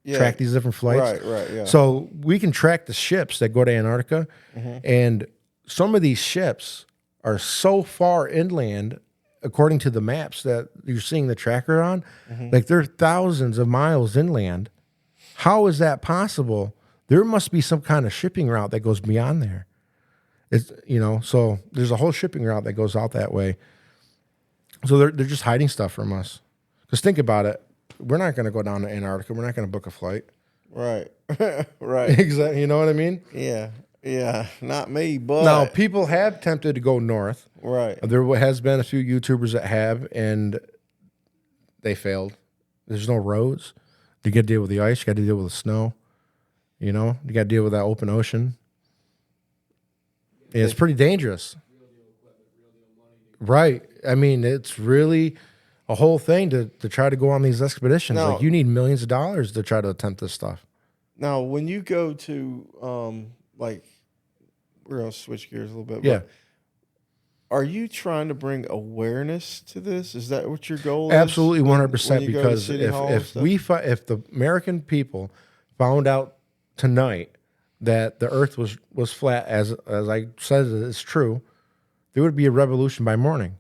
B: track these different flights?
A: Right, yeah.
B: So we can track the ships that go to Antarctica, and some of these ships are so far inland, according to the maps that you're seeing the tracker on, like they're thousands of miles inland. How is that possible? There must be some kind of shipping route that goes beyond there. It's, so there's a whole shipping route that goes out that way. So they're just hiding stuff from us. Because think about it. We're not going to go down to Antarctica. We're not going to book a flight.
A: Right. Right.
B: Exactly. You know what I mean?
A: Yeah. Not me, but
B: now people have attempted to go north.
A: Right.
B: There has been a few YouTubers that have, and they failed. There's no roads. You got to deal with the ice. You got to deal with the snow. You got to deal with that open ocean. Yeah, it's pretty dangerous. Right. I mean, it's really a whole thing to try to go on these expeditions.
A: Now,
B: like you need millions of dollars to try to attempt this stuff.
A: Now, when you go to we're gonna switch gears a little bit.
B: Yeah.
A: But are you trying to bring awareness to this? Is that what your goal is?
B: Absolutely, 100%. Because if the American people found out tonight that the Earth was flat, as I said, it's true, there would be a revolution by morning.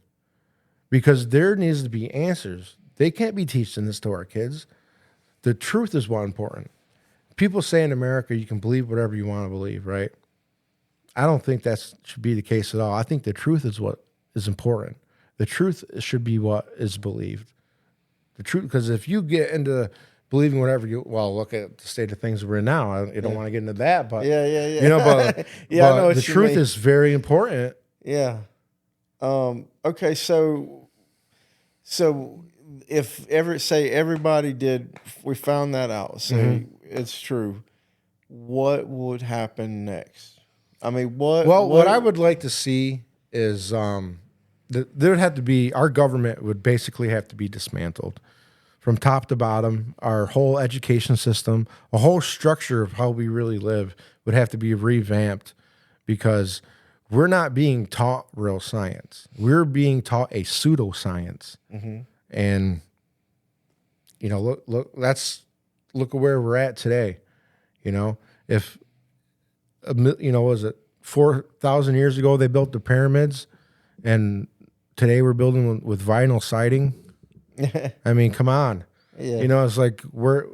B: Because there needs to be answers. They can't be teaching this to our kids. The truth is what's important. People say in America you can believe whatever you want to believe, right? I don't think that should be the case at all. I think the truth is what is important. The truth should be what is believed. The truth, because if you get into believing whatever look at the state of things we're in now. I don't want to get into that, but
A: but
B: the truth is very important.
A: Yeah. Okay. So if everybody we found that out, say it's true, what would happen next? I mean, what
B: I would like to see is there'd have to be, our government would basically have to be dismantled from top to bottom. Our whole education system, a whole structure of how we really live would have to be revamped, because we're not being taught real science. We're being taught a pseudoscience. And, look at where we're at today. If, was it 4,000 years ago they built the pyramids, and today we're building with vinyl siding. I mean, come on. Yeah. It's like we're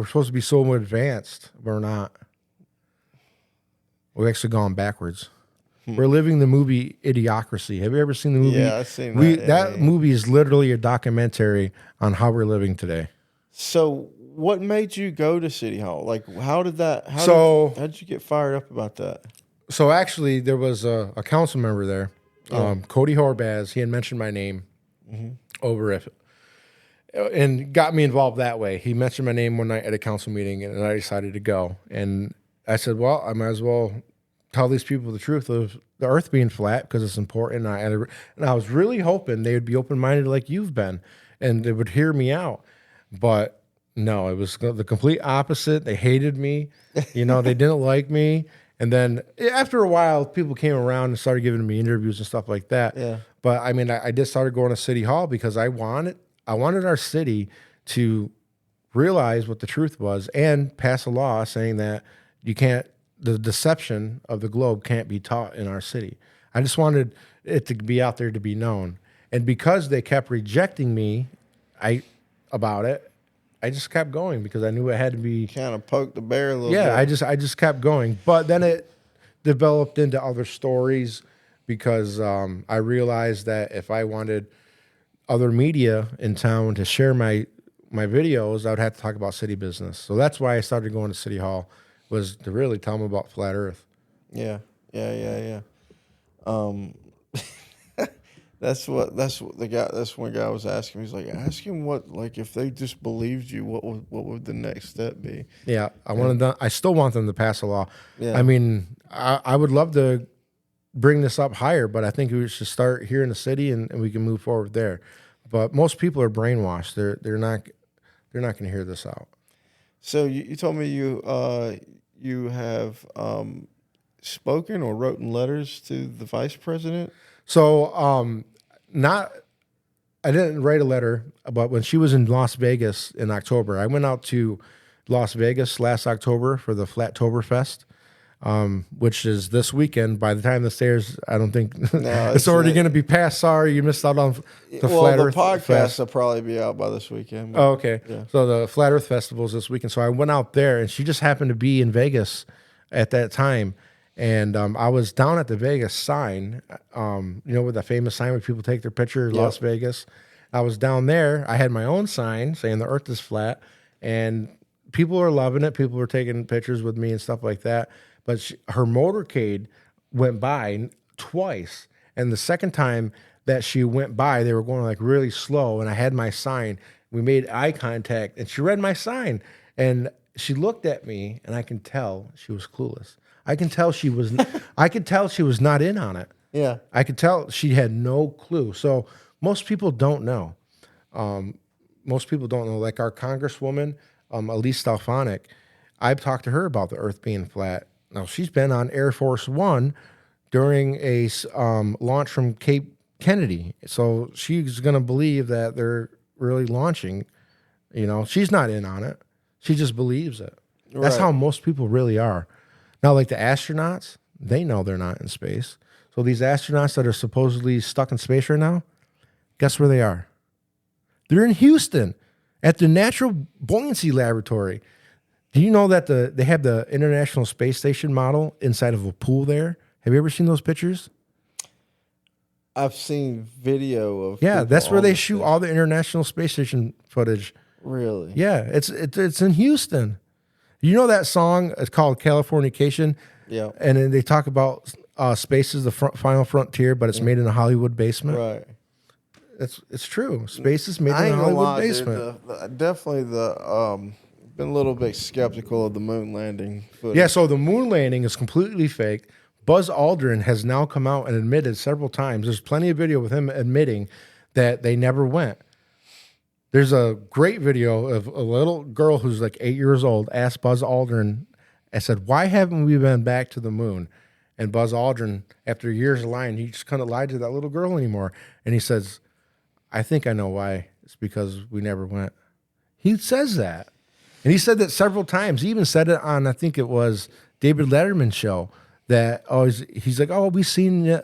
B: supposed to be so advanced. We're not. We've actually gone backwards. We're living the movie Idiocracy. Have you ever seen the movie?
A: Yeah, I've seen that.
B: That movie is literally a documentary on how we're living today.
A: So what made you go to City Hall? Like, how did you get fired up about that?
B: So actually, there was a council member there, Cody Horbaz. He had mentioned my name over it, and got me involved that way. He mentioned my name one night at a council meeting, and I decided to go. And I said, well, I might as well tell these people the truth of the Earth being flat because it's important. And I was really hoping they would be open minded like you've been, and they would hear me out. But no, it was the complete opposite. They hated me. They didn't like me. And then after a while, people came around and started giving me interviews and stuff like that.
A: Yeah.
B: But I mean, I just started going to City Hall because I wanted our city to realize what the truth was and pass a law saying that the deception of the globe can't be taught in our city. I just wanted it to be out there to be known. And because they kept rejecting me about it, I just kept going because I knew it had to be
A: kind of poked the bear a little bit.
B: Yeah, I just kept going. But then it developed into other stories because I realized that if I wanted other media in town to share my videos, I would have to talk about city business. So that's why I started going to City Hall, was to really tell them about Flat Earth.
A: Yeah. That's what one guy was asking me. He's like, ask him if they just believed you, what would the next step be?
B: Yeah, I still want them to pass a law.
A: Yeah.
B: I mean, I would love to bring this up higher, but I think we should start here in the city and we can move forward there. But most people are brainwashed. They're not going to hear this out.
A: So you told me you have spoken or written letters to the vice president.
B: So I didn't write a letter, but when she was in Las Vegas in October, I went out to Las Vegas last October for the Flattoberfest, which is this weekend. By the time this airs, I don't think it's already going to be past. Sorry, you missed out on the Flat Earth
A: podcast
B: Fest.
A: will probably be out by this weekend.
B: Oh, okay.
A: Yeah.
B: So the Flat Earth Festival is this weekend. So I went out there, and she just happened to be in Vegas at that time. And I was down at the Vegas sign, with the famous sign where people take their picture, Las Vegas. I was down there. I had my own sign saying the Earth is flat, and people were loving it. People were taking pictures with me and stuff like that. But her motorcade went by twice, and the second time that she went by, they were going like really slow, and I had my sign. We made eye contact, and she read my sign, and she looked at me, and I can tell she was clueless. I could tell she was not in on it.
A: Yeah.
B: I could tell she had no clue. So most people don't know. Like our Congresswoman, Elise Stefanik, I've talked to her about the Earth being flat. Now, she's been on Air Force One during a launch from Cape Kennedy. So she's going to believe that they're really launching. She's not in on it. She just believes it. That's how most people really are. Now, like the astronauts, they know they're not in space. So these astronauts that are supposedly stuck in space right now, guess where they are? They're in Houston at the Natural Buoyancy Laboratory. Do you know that they have the International Space Station model inside of a pool there? Have you ever seen those pictures?
A: I've seen video of.
B: Yeah, that's where they shoot all the International Space Station footage.
A: Really?
B: Yeah, it's in Houston. You know that song? It's called Californication.
A: Yeah.
B: And then they talk about space is the final frontier, but it's made in a Hollywood basement.
A: Right.
B: It's true. Space is made in a Hollywood basement.
A: Definitely been a little bit skeptical of the moon landing footage.
B: Yeah, so the moon landing is completely fake. Buzz Aldrin has now come out and admitted several times. There's plenty of video with him admitting that they never went. There's a great video of a little girl who's like 8 years old asked Buzz Aldrin, I said, why haven't we been back to the moon? And Buzz Aldrin, after years of lying, he just couldn't lie to that little girl anymore. And he says, I think I know why. It's because we never went. He says that. And he said that several times. He even said it on, I think it was David Letterman's show, that he's like, we seen you.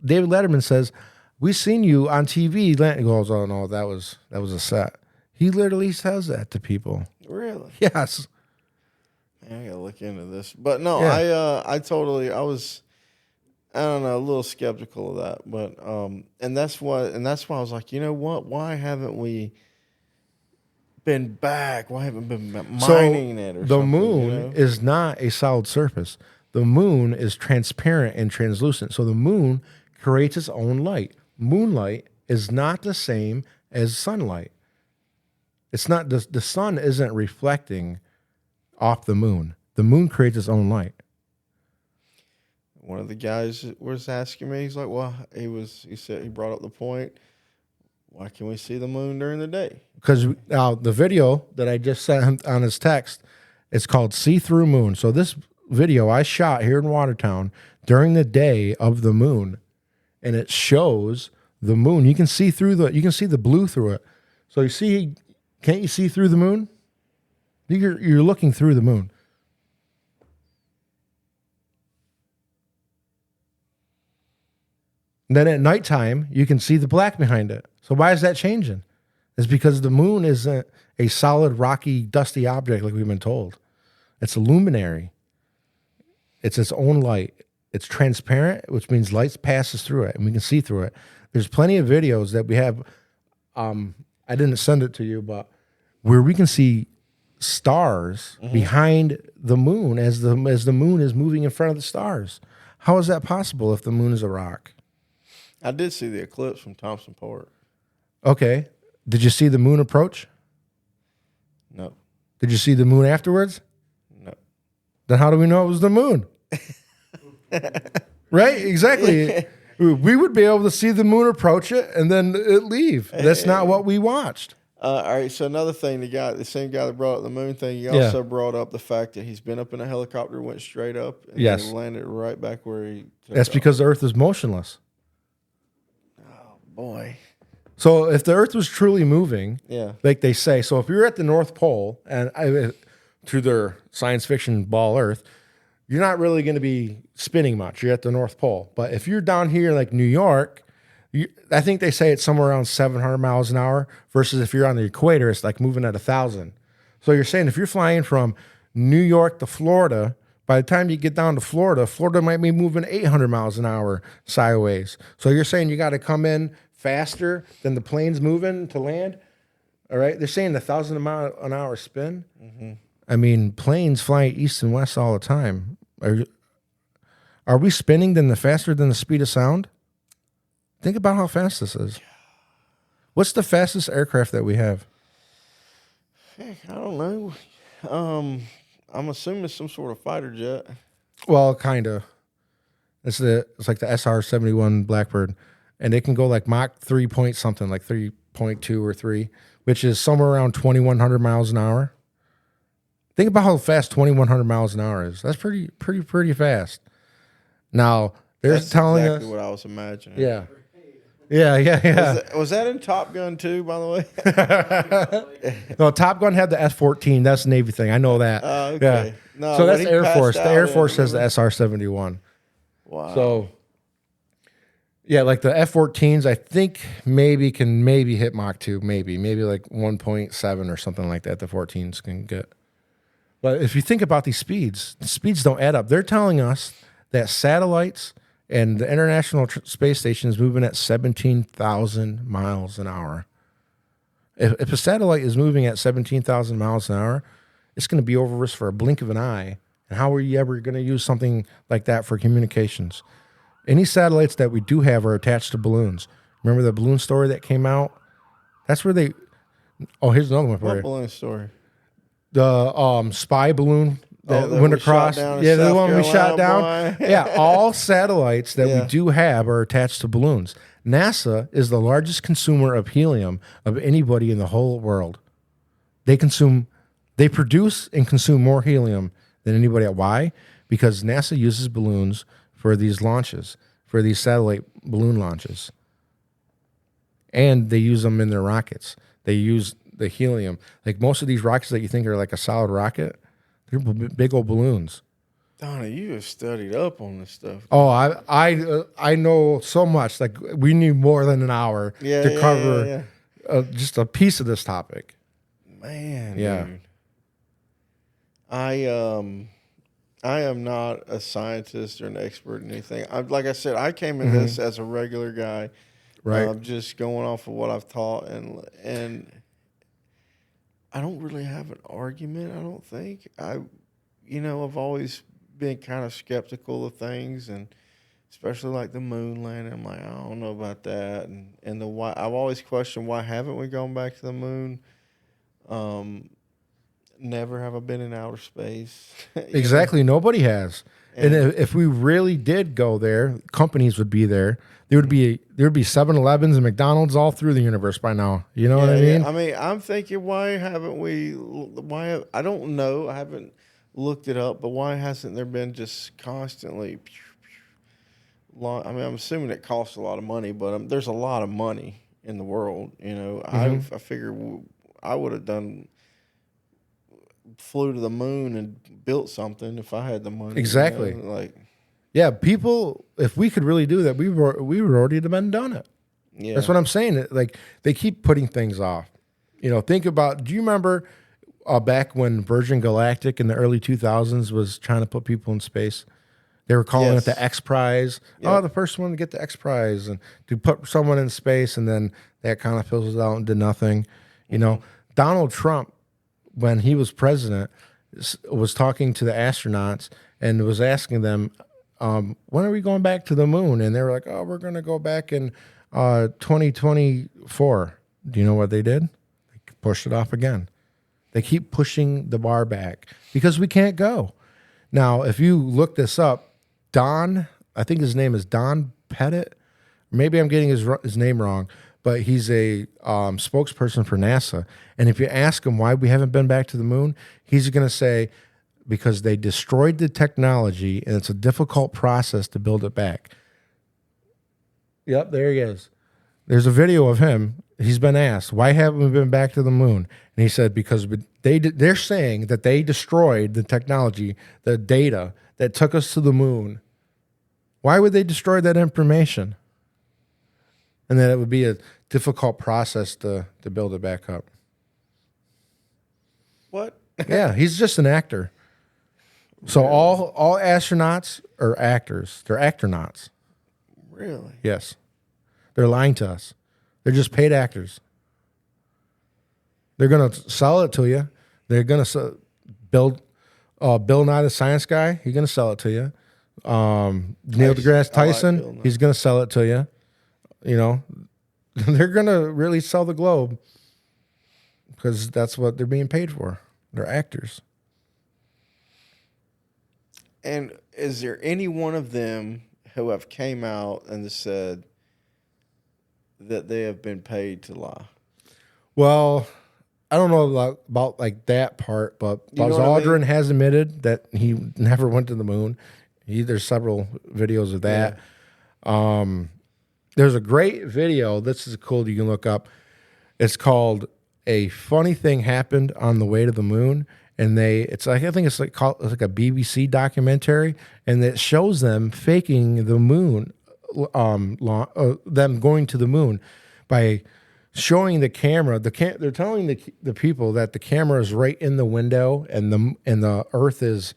B: David Letterman says, we seen you on TV. He goes, oh, no, that was a set. He literally says that to people.
A: Really?
B: Yes.
A: Man, I gotta look into this. But no,
B: Yeah.
A: I was, I don't know, a little skeptical of that. But and that's why I was like, you know what? Why haven't we been back? Why haven't we been mining it? Or
B: the moon is not a solid surface. The moon is transparent and translucent. So the moon creates its own light. Moonlight is not the same as sunlight. It's not the sun isn't reflecting off the moon. The moon creates its own light.
A: one of the guys was asking me, he's like, well, he said, he brought up the point, why can we see the moon during the day?
B: Because now the video that I just sent on his text, it's called See-Through Moon. So this video I shot here in Watertown during the day of the moon, and it shows the moon. You can see the blue through it. So you see, can't you see through the moon? You're looking through the moon. And then at nighttime, you can see the black behind it. So why is that changing? It's because the moon isn't a solid, rocky, dusty object like we've been told. It's a luminary. It's its own light. It's transparent, which means light passes through it, and we can see through it. There's plenty of videos that we have. I didn't send it to you, but where we can see stars behind the moon as the moon is moving in front of the stars. How is that possible if the moon is a rock?
A: I did see the eclipse from Thompson Park.
B: Okay. Did you see the moon approach?
A: No.
B: Did you see the moon afterwards?
A: No.
B: Then how do we know it was the moon? Right? Exactly. We would be able to see the moon approach it and then it leave. That's not what we watched.
A: All right. So another thing, the same guy that brought up the moon thing, he also brought up the fact that he's been up in a helicopter, went straight up, and then landed right back where he took
B: That's
A: off.
B: because the Earth is motionless.
A: Oh boy.
B: So if the Earth was truly moving,
A: Yeah.
B: like they say, so if you're at the North Pole and to their science fiction ball Earth, you're not really going to be spinning much. You're at the North Pole. But if you're down here like New York, I think they say it's somewhere around 700 miles an hour versus if you're on the equator, it's like moving at 1,000. So you're saying if you're flying from New York to Florida, by the time you get down to Florida, Florida might be moving 800 miles an hour sideways. So you're saying you got to come in faster than the plane's moving to land? All right. They're saying 1,000 mile an hour spin. Mm-hmm. I mean, planes fly east and west all the time. Are we spinning faster than the speed of sound? Think about how fast this is. What's the fastest aircraft that we have?
A: Heck, I don't know. I'm assuming it's some sort of fighter jet.
B: Well, kind of. It's like the SR-71 Blackbird, and it can go like Mach 3 point something, like 3.2 or 3, which is somewhere around 2,100 miles an hour. Think about how fast 2,100 miles an hour is. That's pretty fast. Now
A: That's
B: telling
A: exactly
B: us
A: what I was imagining.
B: Yeah.
A: Was that in Top Gun too, by the way?
B: No, Top Gun had the F-14. That's a Navy thing. I know that.
A: Okay.
B: Yeah.
A: No,
B: So
A: when
B: that's
A: he
B: Air
A: passed
B: Force. The
A: out
B: Air
A: in-
B: Force has the SR-71.
A: Wow.
B: So, yeah, like the F-14s, I think can hit Mach 2, maybe like 1.7 or something like that. The 14s can get. But if you think about these speeds, the speeds don't add up. They're telling us that satellites and the International Space Station is moving at 17,000 miles an hour. If a satellite is moving at 17,000 miles an hour, it's going to be over us for a blink of an eye. And how are you ever going to use something like that for communications? Any satellites that we do have are attached to balloons. Remember the balloon story that came out? That's where they... Oh, here's another one for
A: What
B: you.
A: balloon story?
B: The spy balloon that
A: that
B: went
A: we shot
B: across.
A: down in
B: Yeah, the
A: South
B: one we shot
A: Carolina,
B: down.
A: boy.
B: Yeah, all satellites that
A: Yeah.
B: we do have are attached to balloons. NASA is the largest consumer of helium of anybody in the whole world. They produce and consume more helium than anybody else. Why? Because NASA uses balloons for these launches, for these satellite balloon launches. And they use them in their rockets. They use the helium. Like most of these rockets that you think are like a solid rocket, they're big old balloons.
A: Donnie, you have studied up on this stuff.
B: Oh, I know so much. Like we need more than an hour to cover just a piece of this topic.
A: Man,
B: Yeah.
A: dude. I am not a scientist or an expert in anything. Like I said, I came in this as a regular guy,
B: Right.
A: just going off of what I've taught, and I don't really have an argument. I don't think I've always been kind of skeptical of things, and especially like the moon landing. I'm like, I don't know about that, and the why. I've always questioned why haven't we gone back to the moon. Never have I been in outer space.
B: Exactly. Nobody has. And
A: And
B: if we really did go there, companies would be there. There would be 7-Elevens and McDonald's all through the universe by now. You know what I mean?
A: I mean, I'm thinking, why haven't we? I don't know. I haven't looked it up, but why hasn't there been just constantly? I mean, I'm assuming it costs a lot of money, but there's a lot of money in the world. You know, I figure I would have flew to the moon and built something if I had the money.
B: Exactly.
A: You know? Like,
B: Yeah, people. If we could really do that, we would already have been done it.
A: yeah,
B: That's what I'm saying. Like they keep putting things off. You know, think about. Do you remember back when Virgin Galactic in the early 2000s was trying to put people in space? They were calling it the X Prize.
A: Yep.
B: Oh, the first one to get the X Prize and to put someone in space, and then that kind of fizzles out and did nothing. You know, Donald Trump, when he was president, was talking to the astronauts and was asking them, when are we going back to the moon? And they were like, oh, we're going to go back in 2024. Do you know what they did? They pushed it off again. They keep pushing the bar back because we can't go. Now, if you look this up, Don, I think his name is Don Pettit. Maybe I'm getting his name wrong, but he's a spokesperson for NASA. And if you ask him why we haven't been back to the moon, he's going to say, because they destroyed the technology and it's a difficult process to build it back. Yep, there he is. There's a video of him. He's been asked, why haven't we been back to the moon? And he said, because they're saying that they destroyed the technology, the data that took us to the moon. Why would they destroy that information? And that it would be a difficult process to build it back up.
A: what?
B: Yeah, he's just an actor. So all astronauts are actors. They're actronauts.
A: Really?
B: Yes. They're lying to us. They're just paid actors. They're going to sell it to you. They're going to Bill Nye the Science Guy, he's going to sell it to you. Neil deGrasse Tyson, he's going to sell it to you. You know, they're going to really sell the globe because that's what they're being paid for. They're actors.
A: And is there any one of them who have came out and said that they have been paid to lie?
B: Well, I don't know about like that part, but Buzz Aldrin has admitted that he never went to the moon. There's several videos of that. Yeah. There's a great video. This is cool. You can look up. It's called "A Funny Thing Happened on the Way to the Moon," and it's like, I think it's like a BBC documentary, and it shows them faking the moon, them going to the moon by showing the camera. They're telling the people that the camera is right in the window, and the Earth is,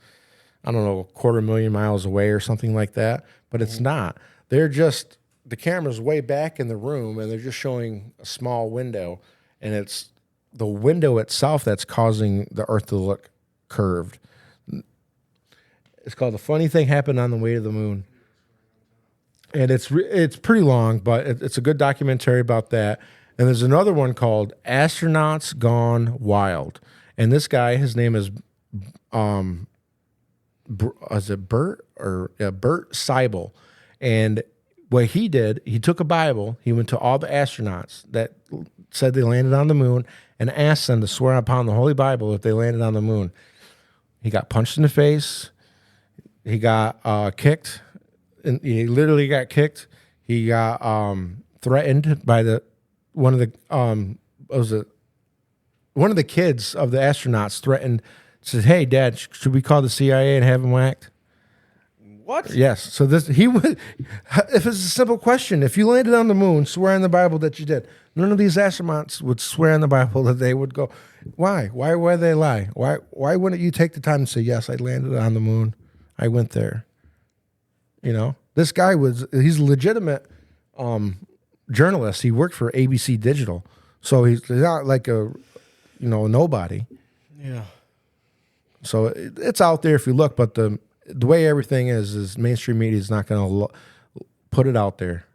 B: I don't know, 250,000 miles away or something like that. But it's not. They're just, the camera's way back in the room, and they're just showing a small window, and it's the window itself that's causing the Earth to look curved. It's called "The Funny Thing Happened on the Way to the Moon," and it's pretty long, but it's a good documentary about that. And there's another one called "Astronauts Gone Wild," and this guy, his name is is it Bert Seibel, and what he did, he took a Bible, he went to all the astronauts that said they landed on the moon and asked them to swear upon the Holy Bible if they landed on the moon. He got punched in the face. He got kicked. And he literally got kicked. He got threatened by one of the kids of the astronauts threatened, said, "Hey, Dad, should we call the CIA and have him whacked?"
A: What?
B: Yes. So if it's a simple question, if you landed on the moon, swear in the Bible that you did. None of these astronauts would swear in the Bible that they would go. Why? Why would they lie? Why wouldn't you take the time to say, yes, I landed on the moon. I went there. You know, this guy he's a legitimate journalist. He worked for ABC Digital. So he's not like a nobody.
A: Yeah.
B: So it's out there if you look, but the way everything is mainstream media is not going to put it out there.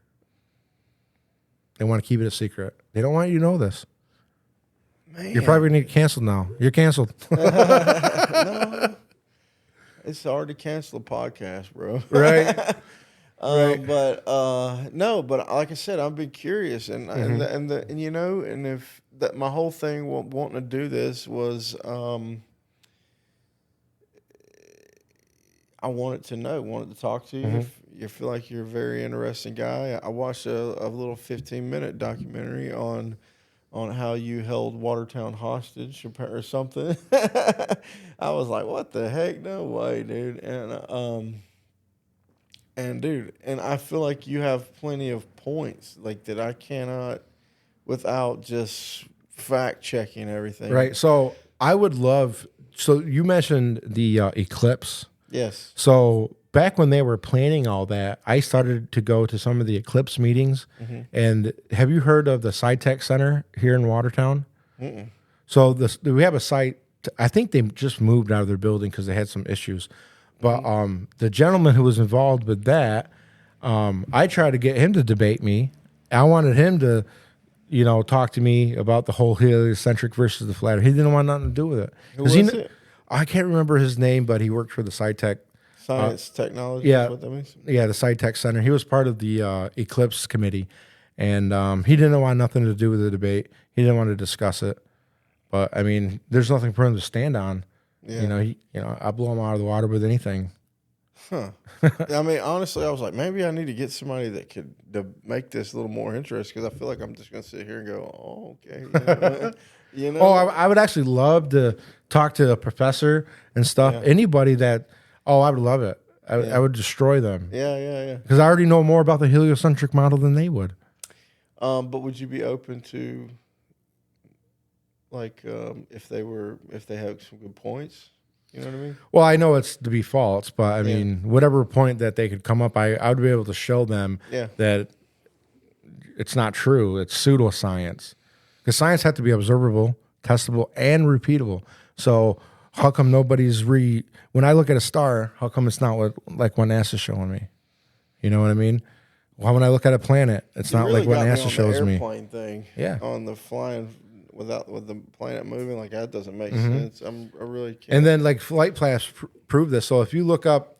B: They want to keep it a secret. They don't want you to know this.
A: Man,
B: You're probably going to get canceled now. You're canceled.
A: no, it's hard to cancel a podcast, bro.
B: Right. Right.
A: But no, but like I said, I've been curious, and you know, and if that my whole thing wanting to do this was, I wanted to know, wanted to talk to you. If you feel like you're a very interesting guy, I watched a little 15-minute documentary on how you held Watertown hostage or something. I was like, what the heck? No way, dude. And dude, and I feel like you have plenty of points like that I cannot without just fact checking everything.
B: Right. So I would love. So you mentioned the eclipse.
A: Yes.
B: So back when they were planning all that, I started to go to some of the eclipse meetings. And have you heard of the SciTech Center here in Watertown? So we have a site. I think they just moved out of their building because they had some issues. But the gentleman who was involved with that, I tried to get him to debate me. I wanted him to, talk to me about the whole heliocentric versus the flat Earth. He didn't want nothing to do with it.
A: Who was it?
B: I can't remember his name, but he worked for the SciTech.
A: Science, technology,
B: yeah,
A: is what that means?
B: Yeah, the SciTech Center. He was part of the Eclipse Committee, and he didn't want nothing to do with the debate. He didn't want to discuss it. But, I mean, there's nothing for him to stand on.
A: Yeah.
B: I blow him out of the water with anything.
A: Huh. I mean, honestly, I was like, maybe I need to get somebody that could make this a little more interesting because I feel like I'm just going to sit here and go, oh, okay.
B: Oh, I would actually love to talk to a professor and stuff.
A: Yeah.
B: Anybody that, I would love it. I would destroy them.
A: Yeah.
B: Because I already know more about the heliocentric model than they would.
A: But would you be open to, like, if they have some good points? You know what I mean?
B: Well, I know it's to be false, but I mean, whatever point that they could come up, I would be able to show them that it's not true. It's pseudoscience. Because science has to be observable, testable, and repeatable. So how come nobody's when I look at a star, how come it's not what NASA's showing me? You know what I mean? Well, when I look at a planet, it's not like what NASA shows me.
A: Airplane thing, on the flying with the planet moving, like that doesn't make sense. I really can't.
B: And then like flight paths prove this. So if you look up,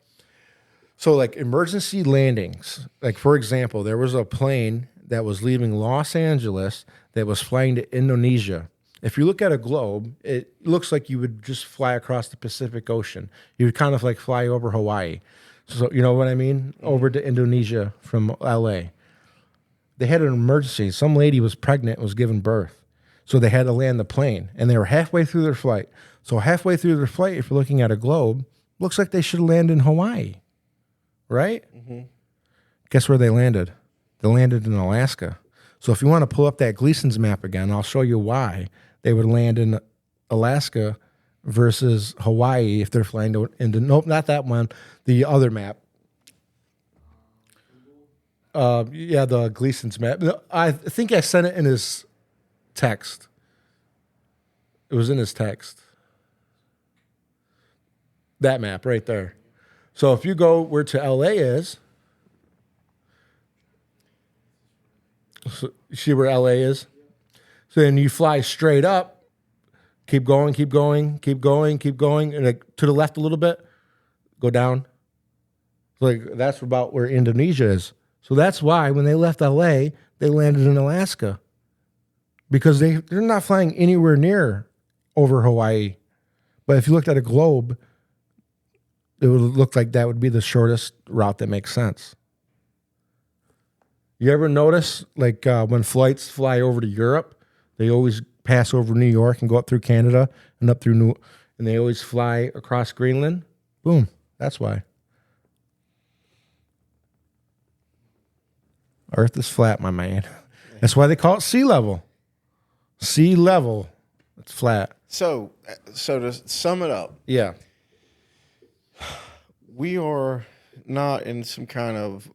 B: like emergency landings, like for example, there was a plane that was leaving Los Angeles that was flying to Indonesia. If you look at a globe, it looks like you would just fly across the Pacific Ocean. You would kind of like fly over Hawaii. So you know what I mean? Over to Indonesia from LA. They had an emergency. Some lady was pregnant, was giving birth. So they had to land the plane. And they were halfway through their flight. So halfway through their flight, if you're looking at a globe, looks like they should land in Hawaii. Right? Guess where they landed? They landed in Alaska. So if you want to pull up that Gleason's map again, I'll show you why they would land in Alaska versus Hawaii if they're flying into, nope, not that one, the other map. The Gleason's map. I think I sent it in his text. It was in his text. That map right there. So if you go where to LA is, so see where LA is? So then you fly straight up, keep going, and like to the left a little bit, go down. Like that's about where Indonesia is. So that's why when they left LA, they landed in Alaska. Because they're not flying anywhere near over Hawaii. But if you looked at a globe, it would look like that would be the shortest route that makes sense. You ever notice, like when flights fly over to Europe, they always pass over New York and go up through Canada and up through and they always fly across Greenland? Boom. That's why. Earth is flat, my man. That's why they call it sea level. Sea level. It's flat.
A: So to sum it up.
B: Yeah.
A: We are not in some kind of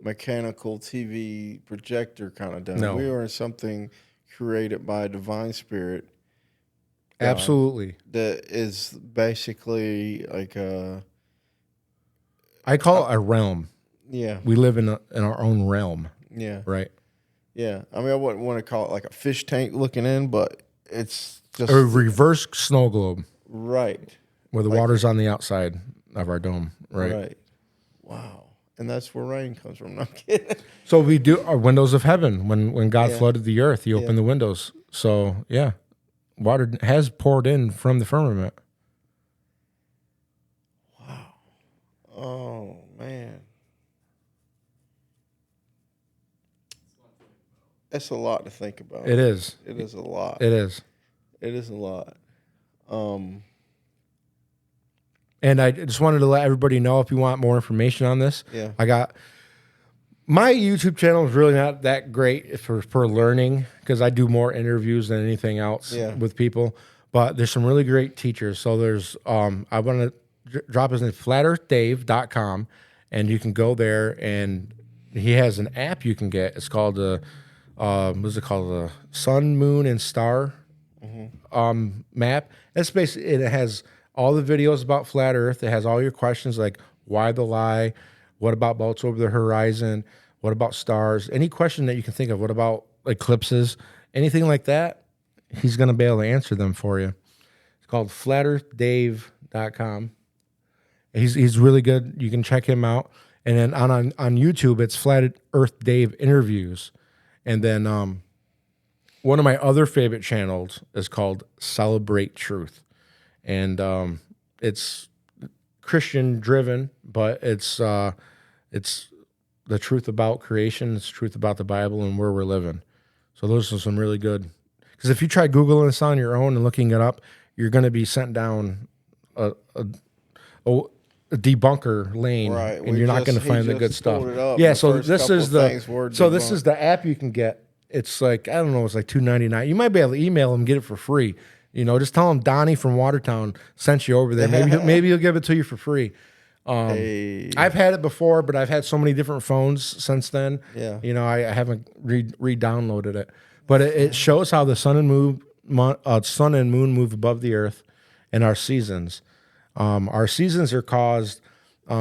A: mechanical TV projector kind of done.
B: No.
A: We are in something created by a divine spirit.
B: Absolutely.
A: That is basically like
B: I call it a realm.
A: Yeah.
B: We live in our own realm.
A: Yeah.
B: Right.
A: Yeah. I mean, I wouldn't want to call it like a fish tank looking in, but it's just
B: A reverse snow globe
A: right.
B: where the water's on the outside of our dome. Right.
A: Wow. And that's where rain comes from. No, I'm kidding.
B: So we do our windows of heaven. When God flooded the earth, he opened the windows. So, yeah, water has poured in from the firmament.
A: Wow. Oh, man. That's a lot to think about.
B: It is.
A: It is a lot.
B: It is.
A: It is a lot.
B: And I just wanted to let everybody know, if you want more information on this, I got my YouTube channel is really not that great for learning, because I do more interviews than anything else with people. But there's some really great teachers. So there's I want to drop his name, flatearthdave.com, and you can go there, and he has an app you can get. It's called what's it called? The Sun, Moon, and Star map. It's basically, it has all the videos about flat Earth. It has all your questions like why the lie, what about belts over the horizon, what about stars, any question that you can think of. What about eclipses, anything like that? He's going to be able to answer them for you. It's called flatearthdave.com. He's really good. You can check him out. And then on YouTube, it's Flat Earth Dave Interviews. And then one of my other favorite channels is called Celebrate Truth. And it's Christian driven, but it's the truth about creation, it's the truth about the Bible and where we're living. So those are some really good. Because if you try Googling this on your own and looking it up, you're going to be sent down a debunker lane, and you're not going to find the good stuff. Yeah, so this is the app you can get. It's like, I don't know, it's like $2.99. You might be able to email them and get it for free. You know, just tell them Donnie from Watertown sent you over there. Maybe he'll give it to you for free. I've had it before, but I've had so many different phones since then. Yeah, you know, I haven't re-downloaded it. But it shows how the sun and moon move above the earth, and our seasons. Our seasons are caused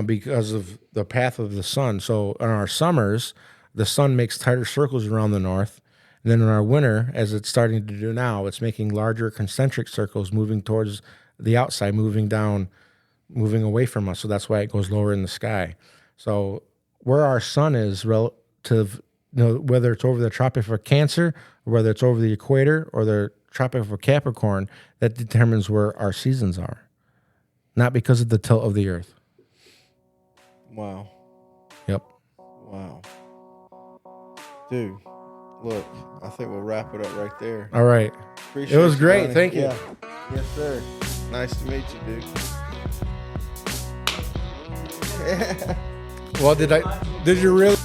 B: because of the path of the sun. So in our summers, the sun makes tighter circles around the north. And then in our winter, as it's starting to do now, it's making larger concentric circles moving towards the outside, moving down, moving away from us. So that's why it goes lower in the sky. So where our sun is relative, whether it's over the Tropic of Cancer, or whether it's over the equator or the Tropic of Capricorn, that determines where our seasons are. Not because of the tilt of the earth.
A: Wow.
B: Yep.
A: Wow. Dude, look, I think we'll wrap it up right there.
B: All right.
A: Appreciate
B: it was great.
A: Donnie.
B: Thank you.
A: Yeah. Yes, sir. Nice to meet you, dude.
B: Well, did you really?